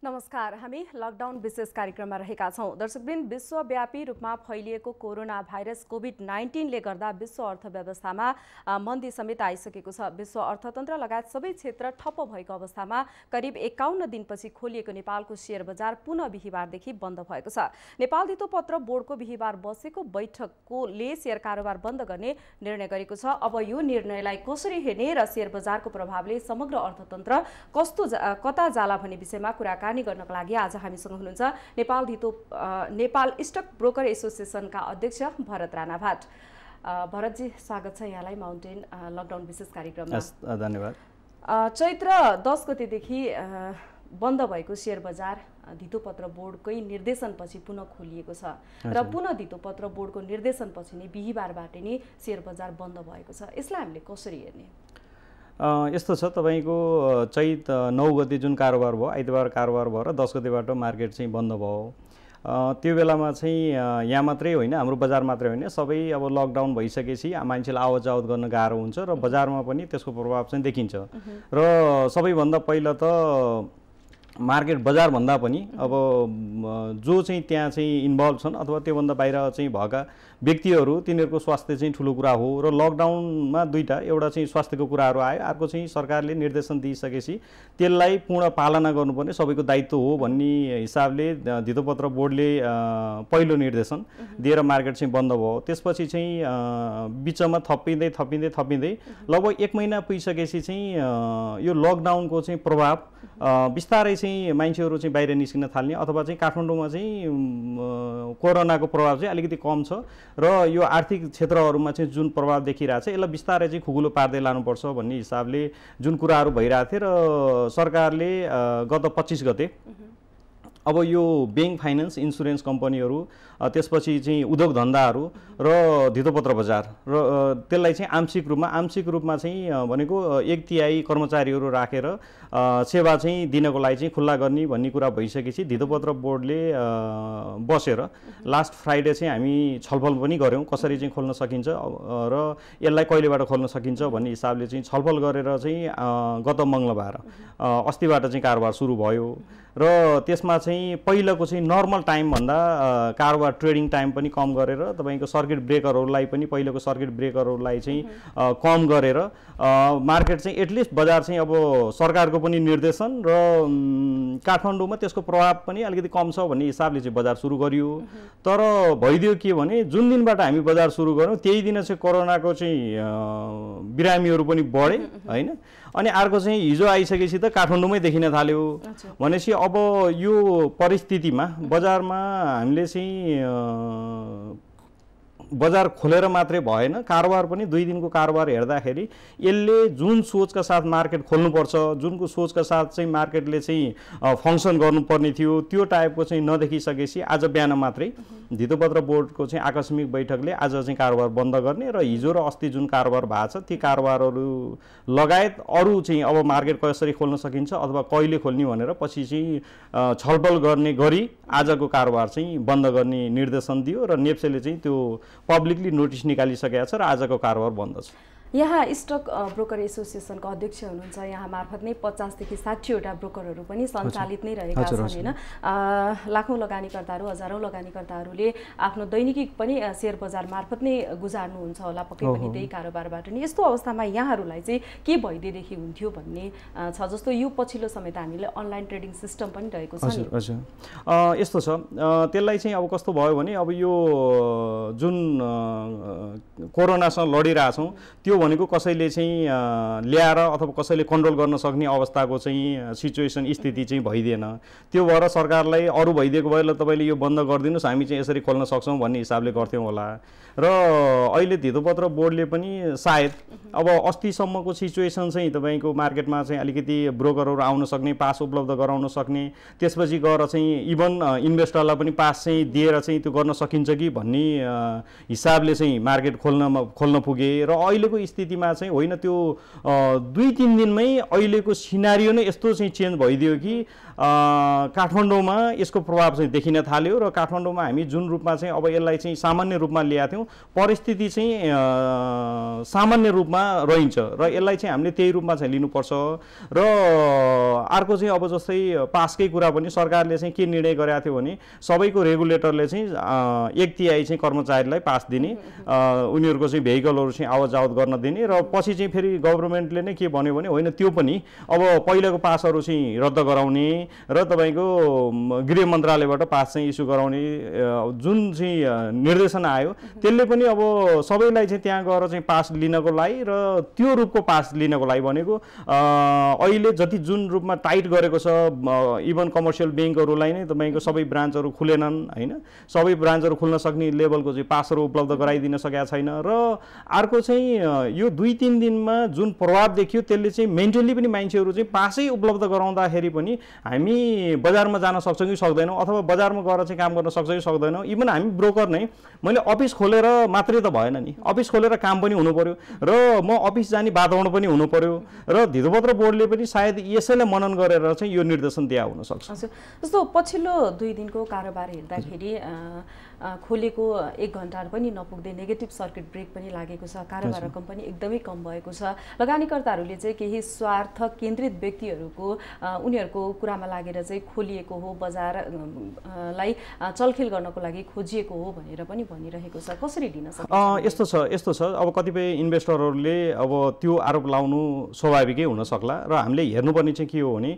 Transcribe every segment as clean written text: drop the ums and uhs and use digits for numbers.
नमस्कार, हामी लकडाउन विशेष कार्यक्रममा रहेका छौं। दर्शकवृन्द, विश्वव्यापी रूपमा फैलिएको कोरोना भाइरस कोभिड-19 ले गर्दा विश्व अर्थव्यवस्थामा मन्दी समेत आइसकेको छ। विश्व अर्थतन्त्र लगायत सबै क्षेत्र ठप्प भएको अवस्थामा करिब 51 दिनपछि खोलिएको नेपालको शेयर बजार पुनः बिहीबारदेखि बन्द भएको छ। नेपाल धितोपत्र बोर्डको बिहीबार बसेको बैठकले शेयर कारोबार बन्द गर्ने निर्णय गरेको छ। अब यो निर्णयलाई कसरी हेर्ने र शेयर बजारको प्रभावले समग्र अर्थतन्त्र कता जाला भन्ने विषयमा कुराकानी गर्नको लागि आज हामीसँग हुनुहुन्छ नेपाल स्टक ब्रोकर एसोसिएसनका अध्यक्ष भरत राणाभाट। भरतजी, स्वागत छ यहाँलाई माउन्टेन लकडाउन विशेष कार्यक्रममा। धन्यवाद। चैत्र 10 गतेदेखि बन्द भएको शेयर बजार धितोपत्र बोर्डकै निर्देशनपछि पुनः खोलिएको छ र पुनः धितोपत्र बोर्डको निर्देशनपछि नै बिहीबारबाट नै शेयर बजार बन्द भएको छ। यसलाई हामीले कसरी हेर्ने? यस्तो छ, तपाईको चैत 9 गते जुन कारोबार भयो, आइतबार कारोबार भयो र 10 गतेबाट मार्केट चाहिँ बन्द भयो। त्यो बेलामा चाहिँ यहाँ मात्रै होइन, हाम्रो बजार मात्रै होइन, सबै अब लकडाउन भइसकेपछि मान्छेलाई आवत जावत गर्न गाह्रो हुन्छ र बजारमा पनि त्यसको प्रभाव चाहिँ देखिन्छ। र सबैभन्दा पहिला त मार्केट बजार भन्दा पनि अब जो चाहिँ त्यहाँ चाहिँ इन्भल्भ छन् अथवा त्योभन्दा बाहिर चाहिँ भएका व्यक्तिहरू, तिनीहरूको स्वास्थ्य चाहिँ ठुलो कुरा हो। र लकडाउनमा दुईटा, एउटा चाहिँ स्वास्थ्यको कुराहरू आयो, अर्को चाहिँ सरकारले निर्देशन दिइसकेपछि त्यसलाई पूर्ण पालना गर्नुपर्ने सबैको दायित्व हो भन्ने हिसाबले धितोपत्र बोर्डले पहिलो निर्देशन दिएर मार्केट चाहिँ बन्द भयो। त्यसपछि चाहिँ बिचमा थपिँदै लगभग 1 महिना पुगिसकेपछि चाहिँ यो लकडाउनको चाहिँ प्रभाव बिस्तारै चाहिँ मान्छेहरू चाहिँ बाहिर निस्किन थाल्ने अथवा चाहिँ काठमाडौँमा चाहिँ कोरोनाको प्रभाव चाहिँ अलिकति कम छ र यो आर्थिक क्षेत्रहरूमा चाहिँ जुन प्रभाव देखिरहेको छ यसलाई बिस्तारै चाहिँ खुकुलो पार्दै लानुपर्छ भन्ने हिसाबले जुन कुराहरू भइरहेको थियो र सरकारले गत 25 गते अब यो बैंक, फाइनेन्स, इन्सुरेन्स कम्पनीहरू, त्यसपछि चाहिँ उद्योग धन्दाहरू र धितोपत्र बजार र त्यसलाई चाहिँ आंशिक रूपमा चाहिँ भनेको 1/3 कर्मचारीहरू राखेर सेवा चाहिँ दिनको लागि चाहिँ खुल्ला गर्ने भन्ने कुरा भइसकेपछि धितोपत्र बोर्डले बसेर लास्ट फ्राइडे चाहिँ हामी छलफल पनि गऱ्यौँ कसरी चाहिँ खोल्न सकिन्छ र यसलाई कहिलेबाट खोल्न सकिन्छ भन्ने हिसाबले चाहिँ छलफल गरेर चाहिँ गत मङ्गलबार अस्तिबाट चाहिँ कारोबार सुरु भयो र त्यसमा चाहिँ पहिलाको चाहिँ नर्मल टाइम भन्दा कारोबार ट्रेडिङ टाइम पनि कम गरेर तपाईको सर्किट ब्रेकरहरूलाई पनि पहिलाको सर्किट ब्रेकरहरूलाई चाहिँ कम गरेर मार्केट चाहिँ एटलिस्ट बजार चाहिँ अब सरकारको पनि निर्देशन र काठमाडौँमा त्यसको प्रभाव पनि अलिकति कम छ भन्ने हिसाबले चाहिँ बजार सुरु गरियो। तर भइदियो के भने जुन दिनबाट हामी बजार सुरु गर्यौँ त्यही दिन चाहिँ कोरोनाको चाहिँ बिरामीहरू पनि बढे हैन। अनि अर्को चाहिँ हिजो आइसकेपछि त काठमाडौँमै देखिन थाल्यो भनेपछि अब यो परिस्थितिमा बजारमा हामीले चाहिँ बजार खोलेर मात्रै भएन, कारोबार पनि 2 दिनको कारोबार हेर्दाखेरि यसले जुन सोचका साथ मार्केट खोल्नुपर्छ, जुनको सोचका साथ चाहिँ मार्केटले चाहिँ फङ्सन गर्नुपर्ने थियो त्यो टाइपको चाहिँ नदेखिसकेपछि आज बिहान मात्रै धितोपत्र बोर्डको चाहिँ आकस्मिक बैठकले आज चाहिँ कारोबार बन्द गर्ने र हिजो र अस्ति जुन कारोबार भएको छ ती कारोबारहरू लगायत अरू चाहिँ अब मार्केट कसरी खोल्न सकिन्छ अथवा कहिले खोल्ने भनेर पछि चाहिँ छलफल गर्ने गरी आजको कारोबार चाहिँ बन्द गर्ने निर्देशन दियो र नेप्सेले चाहिँ त्यो पब्लिकली नोटिस निकालिसकेको छ र आजको कारोबार बन्द छ। यहाँ स्टक ब्रोकर एसोसिएसनको अध्यक्ष हुनुहुन्छ, यहाँ मार्फत नै 50 देखि 60 वटा ब्रोकरहरू पनि सञ्चालित नै रहेका छन् हैन। लाखौं लगानीकर्ताहरू, हजारौं लगानीकर्ताहरूले आफ्नो दैनिकी पनि शेयर बजार मार्फत नै गुजार्नुहुन्छ होला पक्कै पनि त्यही कारोबारबाट नि। यस्तो अवस्थामा यहाँहरूलाई चाहिँ के भइदिएदेखि हुन्थ्यो भन्ने छ? जस्तो यो पछिल्लो समय त हामीले अनलाइन ट्रेडिङ सिस्टम पनि रहेको छ नि। यस्तो छ, त्यसलाई चाहिँ अब कस्तो भयो भने अब यो जुन कोरोनासँग लडिरहेछौँ त्यो भनेको कसैले चाहिँ ल्याएर अथवा कसैले कन्ट्रोल गर्न सक्ने अवस्थाको चाहिँ सिचुएसन स्थिति चाहिँ भइदिएन। त्यो भएर सरकारलाई अरू भइदिएको भए ल तपाईँले यो बन्द गरिदिनुहोस्, हामी चाहिँ यसरी खोल्न सक्छौँ भन्ने हिसाबले गर्थ्यौँ होला। र अहिले धितोपत्र बोर्डले पनि सायद अब अस्तिसम्मको सिचुएसन चाहिँ तपाईँको मार्केटमा चाहिँ अलिकति ब्रोकरहरू आउन सक्ने, पास उपलब्ध गराउन सक्ने, त्यसपछि गएर चाहिँ इभन इन्भेस्टरलाई पनि पास चाहिँ दिएर चाहिँ त्यो गर्न सकिन्छ कि भन्ने हिसाबले चाहिँ मार्केट खोल्न पुगे र अहिलेको स्थितिमा चाहिँ होइन त्यो 2-3 दिनमै अहिलेको सिनारियो नै यस्तो चाहिँ चेन्ज भइदियो कि काठमाडौँमा यसको प्रभाव चाहिँ देखिन थाल्यो र काठमाडौँमा हामी जुन रूपमा चाहिँ अब यसलाई चाहिँ सामान्य रूपमा ल्याएको थियौँ परिस्थिति चाहिँ सामान्य रूपमा रहन्छ र यसलाई चाहिँ हामीले त्यही रूपमा चाहिँ लिनुपर्छ। र अर्को चाहिँ अब जस्तै पासकै कुरा पनि सरकारले चाहिँ के निर्णय गरेको थियो भने सबैको रेगुलेटरले चाहिँ 1/3 चाहिँ कर्मचारीलाई पास दिने, उनीहरूको चाहिँ भेहिकलहरू चाहिँ आवत जावत गर्न दिने र पछि चाहिँ फेरि गभर्नमेन्टले नै के भन्यो भने होइन त्यो पनि अब पहिलाको पासहरू चाहिँ रद्द गराउने र तपाईँको गृह मन्त्रालयबाट पास चाहिँ इस्यु गराउने जुन चाहिँ निर्देशन आयो त्यसले पनि अब सबैलाई चाहिँ त्यहाँ गएर चाहिँ पास लिनको लागि र त्यो रूपको पास लिनको लागि भनेको अहिले जति जुन रूपमा टाइट गरेको छ इभन कमर्सियल ब्याङ्कहरूलाई नै तपाईँको सबै ब्रान्चहरू खुलेनन् होइन, सबै ब्रान्चहरू खुल्न सक्ने लेभलको चाहिँ पासहरू उपलब्ध गराइदिन सकेका छैन। र अर्को चाहिँ यो 2-3 दिनमा जुन प्रभाव देखियो त्यसले चाहिँ मेन्टली पनि मान्छेहरू चाहिँ पासै उपलब्ध गराउँदाखेरि पनि हामी बजारमा जान सक्छौँ कि सक्दैनौँ अथवा बजारमा गएर चाहिँ काम गर्न सक्छौँ कि सक्दैनौँ। इभन हामी ब्रोकर नै मैले अफिस खोलेर मात्रै त भएन नि, अफिस खोलेर काम पनि हुनु पर्यो र म अफिस जाने वातावरण पनि हुनु पर्यो र धितोपत्र बोर्डले पनि सायद यसैलाई मनन गरेर चाहिँ यो निर्देशन दिया हुन सक्छ। जस्तो पछिल्लो 2 दिनको कारोबार हेर्दाखेरि खोलेको 1 घण्टा पनि नपुग्दै नेगेटिभ सर्किट ब्रेक पनि लागेको छ, कारोबार रकम पनि एकदमै कम भएको छ। लगानीकर्ताहरूले चाहिँ केही स्वार्थ केन्द्रित व्यक्तिहरूको उनीहरूको कुरामा लागेर चाहिँ खोलिएको हो, बजारलाई चलखेल गर्नको लागि खोजिएको हो भनेर पनि भनिरहेको छ, कसरी लिन सक्छ? यस्तो छ अब कतिपय इन्भेस्टरहरूले अब त्यो आरोप लाउनु स्वाभाविकै हुन सक्ला र हामीले हेर्नुपर्ने चाहिँ के हो भने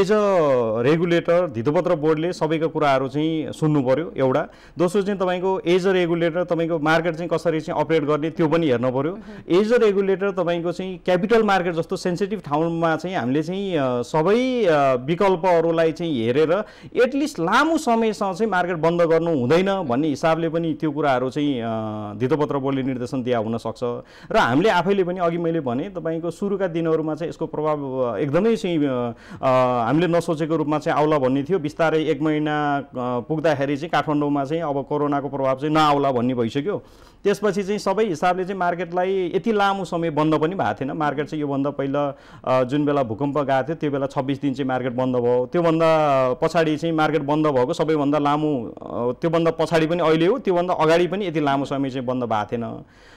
एज अ रेगुलेटर धितोपत्र बोर्डले सबैको कुराहरू चाहिँ सुन्नु पर्यो एउटा। दोस्रो चाहिँ तपाईँको एज अ रेगुलेटर तपाईँको मार्केट चाहिँ कसरी चाहिँ अपरेट गर्ने त्यो पनि हेर्नु पर्यो। एज अ रेगुलेटर तपाईँको चाहिँ क्यापिटल मार्केट जस्तो सेन्सिटिभ ठाउँमा चाहिँ हामीले चाहिँ सबै विकल्पहरूलाई चाहिँ हेरेर एटलिस्ट लामो समयसम्म चाहिँ मार्केट बन्द गर्नु हुँदैन भन्ने हिसाबले पनि त्यो कुराहरू चाहिँ धितोपत्र बोर्डले निर्देशन दिया हुन सक्छ। र हामीले आफैले पनि अघि मैले भने तपाईँको सुरुका दिनहरूमा चाहिँ यसको प्रभाव एकदमै चाहिँ हामीले नसोचेको रूपमा चाहिँ आउला भन्ने थियो। बिस्तारै 1 महिना पुग्दाखेरि चाहिँ काठमाडौँमा चाहिँ अब कोरोनाको प्रभाव चाहिँ नआउला भन्ने भइसक्यो। त्यसपछि चाहिँ सबै हिसाबले चाहिँ मार्केटलाई यति लामो समय बन्द पनि भएको थिएन। मार्केट चाहिँ योभन्दा पहिला जुन बेला भूकम्प गएको थियो त्यो बेला 26 दिन चाहिँ मार्केट बन्द भयो। त्योभन्दा पछाडि चाहिँ मार्केट बन्द भएको सबैभन्दा लामो त्योभन्दा पछाडि पनि अहिले हो, त्योभन्दा अगाडि पनि यति लामो समय चाहिँ बन्द भएको थिएन।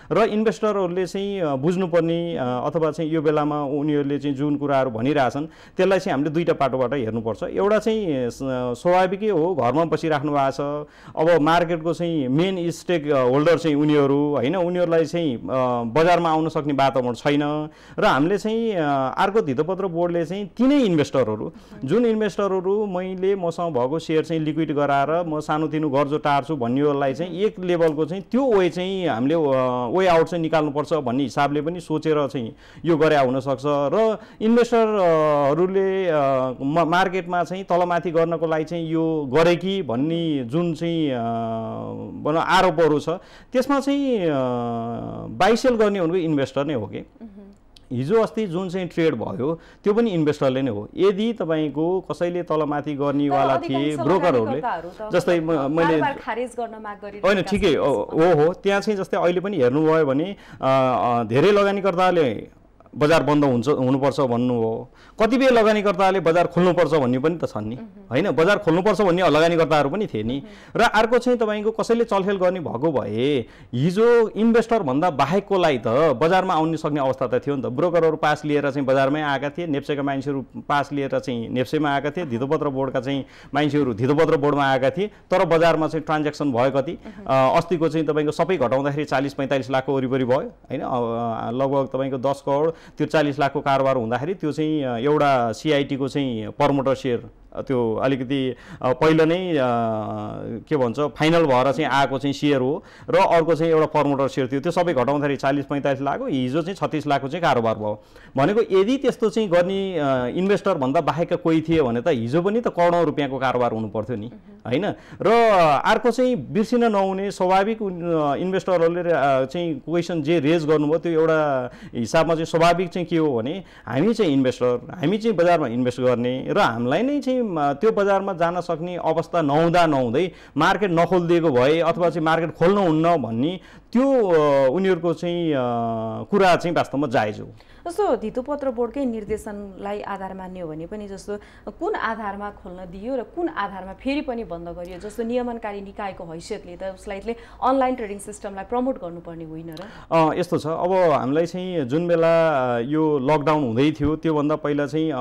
र इन्भेस्टरहरूले चाहिँ बुझ्नुपर्ने अथवा चाहिँ यो बेलामा उनीहरूले चाहिँ जुन कुराहरू भनिरहेछन् त्यसलाई चाहिँ हामीले दुईटा पाटोबाट हेर्नुपर्छ। एउटा चाहिँ स्वाभाविकै हो, घरमा बसिराख्नु भएको छ, अब मार्केटको चाहिँ मेन स्टेक होल्डर चाहिँ उनीहरू होइन, उनीहरूलाई चाहिँ बजारमा आउन सक्ने वातावरण छैन। र हामीले चाहिँ अर्को धितोपत्र बोर्डले चाहिँ तिनै इन्भेस्टरहरू जुन इन्भेस्टरहरू मैले मसँग भएको सेयर चाहिँ लिक्विड गराएर म सानोतिनो गर्जो टार्छु भन्नेहरूलाई चाहिँ एक लेभलको चाहिँ त्यो वे चाहिँ हामीले वे आउट चाहिँ निकाल्नुपर्छ भन्ने हिसाबले पनि सोचेर चाहिँ यो गरे हुनसक्छ। र इन्भेस्टरहरूले मार्केटमा चाहिँ तलमाथि गर्नको लागि चाहिँ यो गरे कि भन्ने जुन चाहिँ आरोपहरू छ त्यसमा चाहिँ बाइसेल गर्ने भनेको इन्भेस्टर नै हो कि। हिजो अस्ति जुन चाहिँ ट्रेड भयो त्यो पनि इन्भेस्टरले नै हो। यदि तपाईँको कसैले तलमाथि गर्नेवाला थिए ब्रोकरहरूले जस्तै मैले होइन ठिकै हो त्यहाँ चाहिँ जस्तै अहिले पनि हेर्नुभयो भने धेरै लगानीकर्ताले बजार बन्द हुनुपर्छ भन्नुभयो, कतिपय लगानीकर्ताले बजार खोल्नुपर्छ भन्ने पनि त छन् नि होइन, बजार खोल्नुपर्छ भन्ने लगानीकर्ताहरू पनि थिए नि। र अर्को चाहिँ तपाईँको कसैले चलखेल गर्ने भएको भए हिजो इन्भेस्टर भन्दा बाहेकको लागि त बजारमा आउन सक्ने अवस्था त थियो नि त। ब्रोकरहरू पास लिएर चाहिँ बजारमै आएका थिए, नेप्सेका मान्छेहरू पास लिएर चाहिँ नेप्सेमा आएका थिए, धितोपत्र बोर्डका चाहिँ मान्छेहरू धितोपत्र बोर्डमा आएका थिए। तर बजारमा चाहिँ ट्रान्ज्याक्सन भयो कति, अस्तिको चाहिँ तपाईँको सबै घटाउँदाखेरि 40-45 लाखको वरिपरि भयो होइन, लगभग तपाईँको 10 करोड त्यो 40 लाखको कारोबार हुँदाखेरि त्यो चाहिँ एउटा सिआइटीको चाहिँ प्रमोटर सेयर त्यो अलिकति पहिला नै के भन्छ फाइनल भएर चाहिँ आएको चाहिँ सेयर हो र अर्को चाहिँ एउटा प्रमोटर सेयर थियो, त्यो सबै घटाउँदाखेरि 40-45 लाख हो, हिजो चाहिँ 36 लाखको चाहिँ कारोबार भयो। भनेको यदि त्यस्तो चाहिँ गर्ने इन्भेस्टर भन्दा बाहेकका कोही थिए भने त हिजो पनि त करोडौँ रुपियाँको कारोबार हुनु पर्थ्यो नि होइन। र अर्को चाहिँ बिर्सिन नहुने स्वाभाविक इन्भेस्टरहरूले चाहिँ क्वेसन जे रेज गर्नुभयो त्यो एउटा हिसाबमा चाहिँ स्वाभाविक चाहिँ के हो भने हामी चाहिँ इन्भेस्टर, हामी चाहिँ बजारमा इन्भेस्ट गर्ने र हामीलाई नै चाहिँ त्यो बजारमा जान सक्ने अवस्था नहुँदै मार्केट नखोलिदिएको भए अथवा चाहिँ मार्केट खोल्न हुन्न भन्ने त्यो उनीहरूको चाहिँ कुरा चाहिँ वास्तवमा जायज हो। जस्तो धितोपत्र बोर्डकै निर्देशनलाई आधार मान्ने हो भने पनि जस्तो कुन आधारमा खोल्न दियो र कुन आधारमा फेरि पनि बन्द गरियो, जस्तो नियमनकारी निकायको हैसियतले त उसलाई अनलाइन ट्रेडिङ सिस्टमलाई प्रमोट गर्नुपर्ने होइन र? यस्तो छ, अब हामीलाई चाहिँ जुन बेला यो लकडाउन हुँदै थियो त्योभन्दा पहिला चाहिँ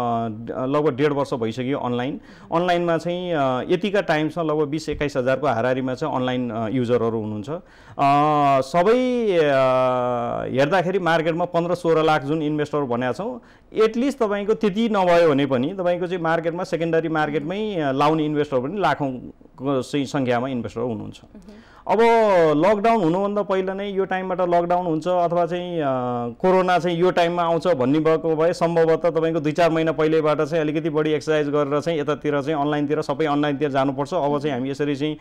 लगभग 1.5 वर्ष भइसक्यो अनलाइनमा चाहिँ यतिका टाइमसम्म लगभग 20-21 हजारको हाराहारीमा चाहिँ अनलाइन युजरहरू हुनुहुन्छ। सबै हेर्दाखेरि मार्केटमा 15-16 लाख जुन इन्भेस्टर भनेका छौँ, एटलिस्ट तपाईँको त्यति नभयो भने पनि तपाईँको चाहिँ मार्केटमा सेकेन्डरी मार्केटमै लाउने इन्भेस्टर पनि लाखौँको चाहिँ सङ्ख्यामा इन्भेस्टर हुनुहुन्छ। अब लकडाउन हुनुभन्दा पहिला नै यो टाइमबाट लकडाउन हुन्छ अथवा चाहिँ कोरोना चाहिँ यो टाइममा आउँछ भन्ने भएको भए सम्भवतः तपाईँको 2-4 महिना पहिलेबाट चाहिँ अलिकति बढी एक्सर्साइज गरेर चाहिँ यतातिर चाहिँ अनलाइनतिर सबै अनलाइनतिर जानुपर्छ, अब चाहिँ हामी यसरी चाहिँ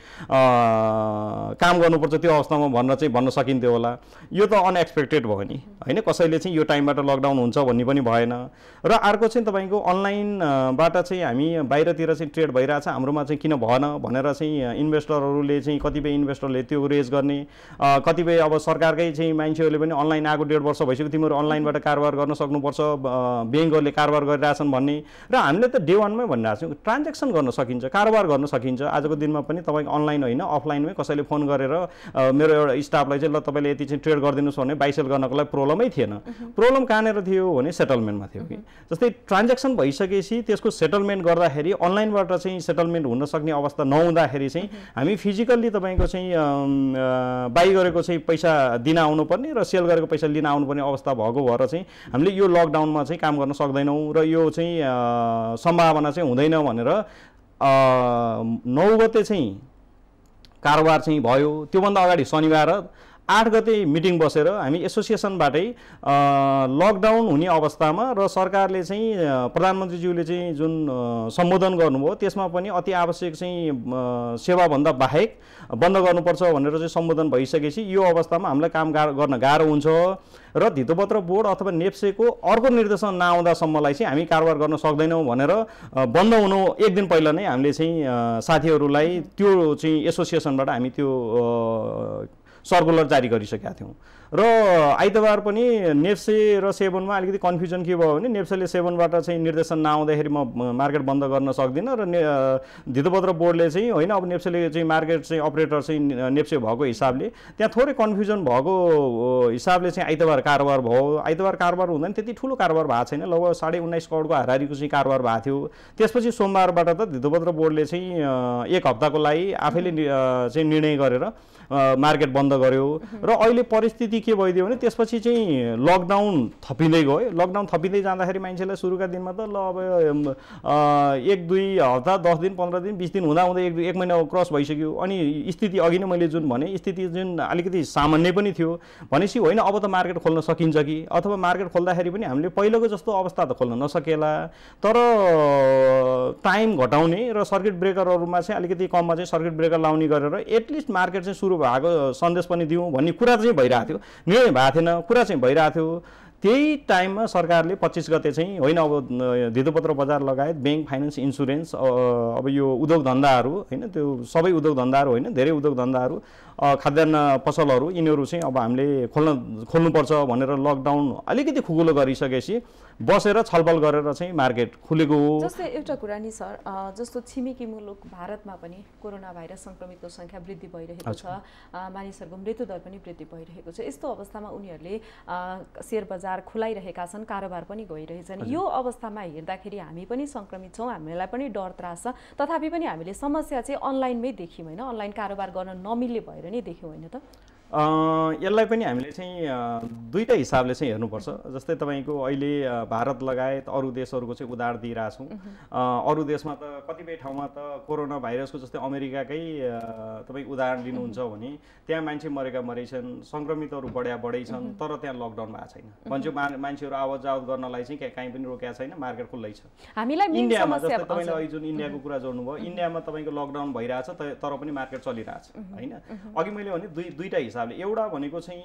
काम गर्नुपर्छ त्यो अवस्थामा भन्न सकिन्थ्यो होला। यो त अनएक्सपेक्टेड भयो नि होइन, कसैले चाहिँ यो टाइमबाट लकडाउन हुन्छ भन्ने पनि भएन। र अर्को चाहिँ तपाईँको अनलाइनबाट चाहिँ हामी बाहिरतिर चाहिँ ट्रेड भइरहेछ, हाम्रोमा चाहिँ किन भएन भनेर चाहिँ इन्भेस्टरहरूले चाहिँ कतिपय इन्भेस्टरले त्यो रेज गर्ने, कतिपय अब सरकारकै चाहिँ मान्छेहरूले पनि अनलाइन आएको 1.5 वर्ष भइसक्यो, तिमीहरू अनलाइनबाट कारोबार गर्न सक्नुपर्छ, ब्याङ्कहरूले कारोबार गरिरहेछन् भन्ने। र हामीले त डे 1मै भनिरहेको छौँ ट्रान्जेक्सन गर्न सकिन्छ, कारोबार गर्न सकिन्छ। आजको दिनमा पनि तपाईँको अनलाइन होइन अफलाइनमै कसैले फोन गरेर मेरो एउटा स्टाफलाई चाहिँ ल तपाईँले यति चाहिँ ट्रेड गरिदिनुहोस् भने बाइ सेल गर्नको लागि प्रब्लमै थिएन। प्रब्लम कहाँनिर थियो भने सेटलमेन्टमा थियो कि जस्तै ट्रान्जेक्सन भइसकेपछि त्यसको सेटलमेन्ट गर्दाखेरि अनलाइनबाट चाहिँ सेटलमेन्ट हुन सक्ने अवस्था नहुँदाखेरि चाहिँ हामी फिजिकल्ली तपाईँको चाहिँ बाई गरेको चाहिँ पैसा दिन आउनुपर्ने र सेल गरेको पैसा लिन आउनुपर्ने अवस्था भएको भएर चाहिँ हामीले यो लकडाउनमा चाहिँ काम गर्न सक्दैनौँ र यो चाहिँ सम्भावना चाहिँ हुँदैन भनेर 9 गते चाहिँ कारोबार चाहिँ भयो। त्योभन्दा अगाडि शनिबार 8 गते मिटिङ बसेर हामी एसोसिएसनबाटै लकडाउन हुने अवस्थामा र सरकारले चाहिँ प्रधानमन्त्रीज्यूले चाहिँ जुन सम्बोधन गर्नुभयो त्यसमा पनि अति आवश्यक चाहिँ सेवाभन्दा बाहेक बन्द गर्नुपर्छ भनेर चाहिँ सम्बोधन भइसकेपछि यो अवस्थामा हामीलाई काम गर्न गाह्रो हुन्छ र धितोपत्र बोर्ड अथवा नेप्सेको अर्को निर्देशन नआउँदासम्मलाई चाहिँ हामी कारोबार गर्न सक्दैनौँ भनेर बन्द हुनु 1 दिन पहिला नै हामीले चाहिँ साथीहरूलाई त्यो चाहिँ एसोसिएसनबाट हामी त्यो सर्कुलर जारी गरिसकेका थियौँ। र आइतबार पनि नेप्से र सेभनमा अलिकति कन्फ्युजन के भयो भने नेप्सेले सेभनबाट चाहिँ निर्देशन नआउँदाखेरि म मार्केट बन्द गर्न सक्दिनँ र धितोपत्र बोर्डले चाहिँ होइन अब नेप्सेले चाहिँ मार्केट चाहिँ अपरेटर चाहिँ नेप्से भएको हिसाबले त्यहाँ थोरै कन्फ्युजन भएको हिसाबले चाहिँ आइतबार कारोबार भयो। आइतबार कारोबार हुँदैन त्यति ठुलो कारोबार भएको छैन, लगभग 19.5 करोडको हाराहारीको चाहिँ कारोबार भएको थियो। त्यसपछि सोमबारबाट त धितोपत्र बोर्डले चाहिँ 1 हप्ताको लागि आफैले चाहिँ निर्णय गरेर मार्केट बन्द गर्यो र अहिले परिस्थिति के भइदियो भने त्यसपछि चाहिँ लकडाउन थपिँदै गयो। लकडाउन थपिँदै जाँदाखेरि मान्छेलाई सुरुका दिनमा त ल अब 1-2 हप्ता 10 दिन 15 दिन 20 दिन हुँदाहुँदै 1 महिना क्रस भइसक्यो। अनि स्थिति अघि नै मैले जुन भने स्थिति जुन अलिकति सामान्य पनि थियो भनेपछि होइन अब त मार्केट खोल्न सकिन्छ कि, अथवा मार्केट खोल्दाखेरि पनि हामीले पहिलेको जस्तो अवस्था त खोल्न नसकेला, तर टाइम घटाउने र सर्किट ब्रेकरहरूमा चाहिँ अलिकति कममा चाहिँ सर्किट ब्रेकर लाउने गरेर एटलिस्ट मार्केट चाहिँ सुरु भएको सन्देश पनि दिउँ भन्ने कुरा चाहिँ भइरहेको थियो। निर्णय भएको थिएन, कुरा चाहिँ भइरहेको थियो। त्यही टाइममा सरकारले 25 गते चाहिँ होइन अब धितोपत्र बजार लगायत ब्याङ्क फाइनेन्स इन्सुरेन्स अब यो उद्योग धन्दाहरू होइन त्यो सबै उद्योग धन्दाहरू होइन धेरै उद्योग धन्दाहरू खाद्यान्न पसलहरू यिनीहरू चाहिँ अब हामीले खोल्नुपर्छ भनेर लकडाउन अलिकति खुकुलो गरिसकेपछि बसेर छलफल गरेर चाहिँ मार्केट खुलेको हो। जस्तै एउटा कुरा नि सर, जस्तो छिमेकी मुलुक भारतमा पनि कोरोना भाइरस सङ्क्रमितको सङ्ख्या वृद्धि भइरहेको छ, मानिसहरूको मृत्युदर पनि वृद्धि भइरहेको छ। यस्तो अवस्थामा उनीहरूले शेयर बजार खुलाइरहेका छन्, कारोबार पनि गइरहेछन्। यो अवस्थामा हेर्दाखेरि हामी पनि सङ्क्रमित छौँ, हामीलाई पनि डर त्रास छ, तथापि पनि हामीले समस्या चाहिँ अनलाइनमै देख्यौँ होइन, अनलाइन कारोबार गर्न नमिल्ने भएर नै देख्यौँ होइन त। यसलाई पनि हामीले चाहिँ दुईटा हिसाबले चाहिँ हेर्नुपर्छ। जस्तै तपाईँको अहिले भारत लगायत अरू देशहरूको चाहिँ उदाहरण दिइरहेछौँ। अरू देशमा त कतिपय ठाउँमा त कोरोना भाइरसको जस्तै अमेरिकाकै तपाईँ उदाहरण लिनुहुन्छ भने त्यहाँ मान्छे मरेछन्, सङ्क्रमितहरू बढै छन्, तर त्यहाँ लकडाउन भएको छैन। भन्छ मान्छेहरू आवत जावत गर्नलाई चाहिँ कहीँ पनि रोकेको छैन, मार्केट खुल्लै छ। इन्डियामा जस्तै तपाईँले अहिले जुन इन्डियाको कुरा जोड्नुभयो, इन्डियामा तपाईँको लकडाउन भइरहेछ तर पनि मार्केट चलिरहेछ होइन। अघि मैले भने दुईटा हिसाब हिसाबले एउटा भनेको चाहिँ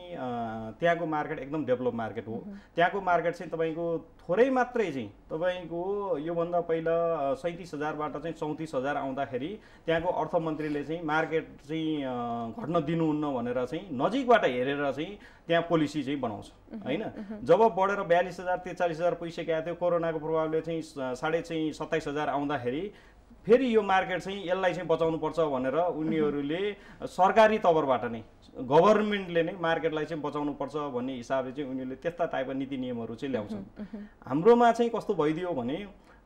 त्यहाँको मार्केट एकदम डेभलप मार्केट हो। त्यहाँको मार्केट चाहिँ तपाईँको थोरै मात्रै चाहिँ तपाईँको योभन्दा पहिला 37,000बाट चाहिँ 34,000 आउँदाखेरि त्यहाँको अर्थमन्त्रीले चाहिँ मार्केट चाहिँ घट्न दिनुहुन्न भनेर चाहिँ नजिकबाट हेरेर चाहिँ त्यहाँ पोलिसी चाहिँ बनाउँछ हैन। जब बढेर 42,000 43,000 पुगिसकेको थियो, कोरोनाको प्रभावले चाहिँ 27,000 आउँदाखेरि फेरि यो मार्केट चाहिँ यसलाई चाहिँ बचाउनुपर्छ भनेर उनीहरूले सरकारी तवरबाट नै गभर्नमेन्टले नै मार्केटलाई चाहिँ बचाउनुपर्छ भन्ने हिसाबले चाहिँ उनीहरूले त्यस्ता टाइपका नीति नियमहरू चाहिँ ल्याउँछन्। हाम्रोमा चाहिँ कस्तो भइदियो भने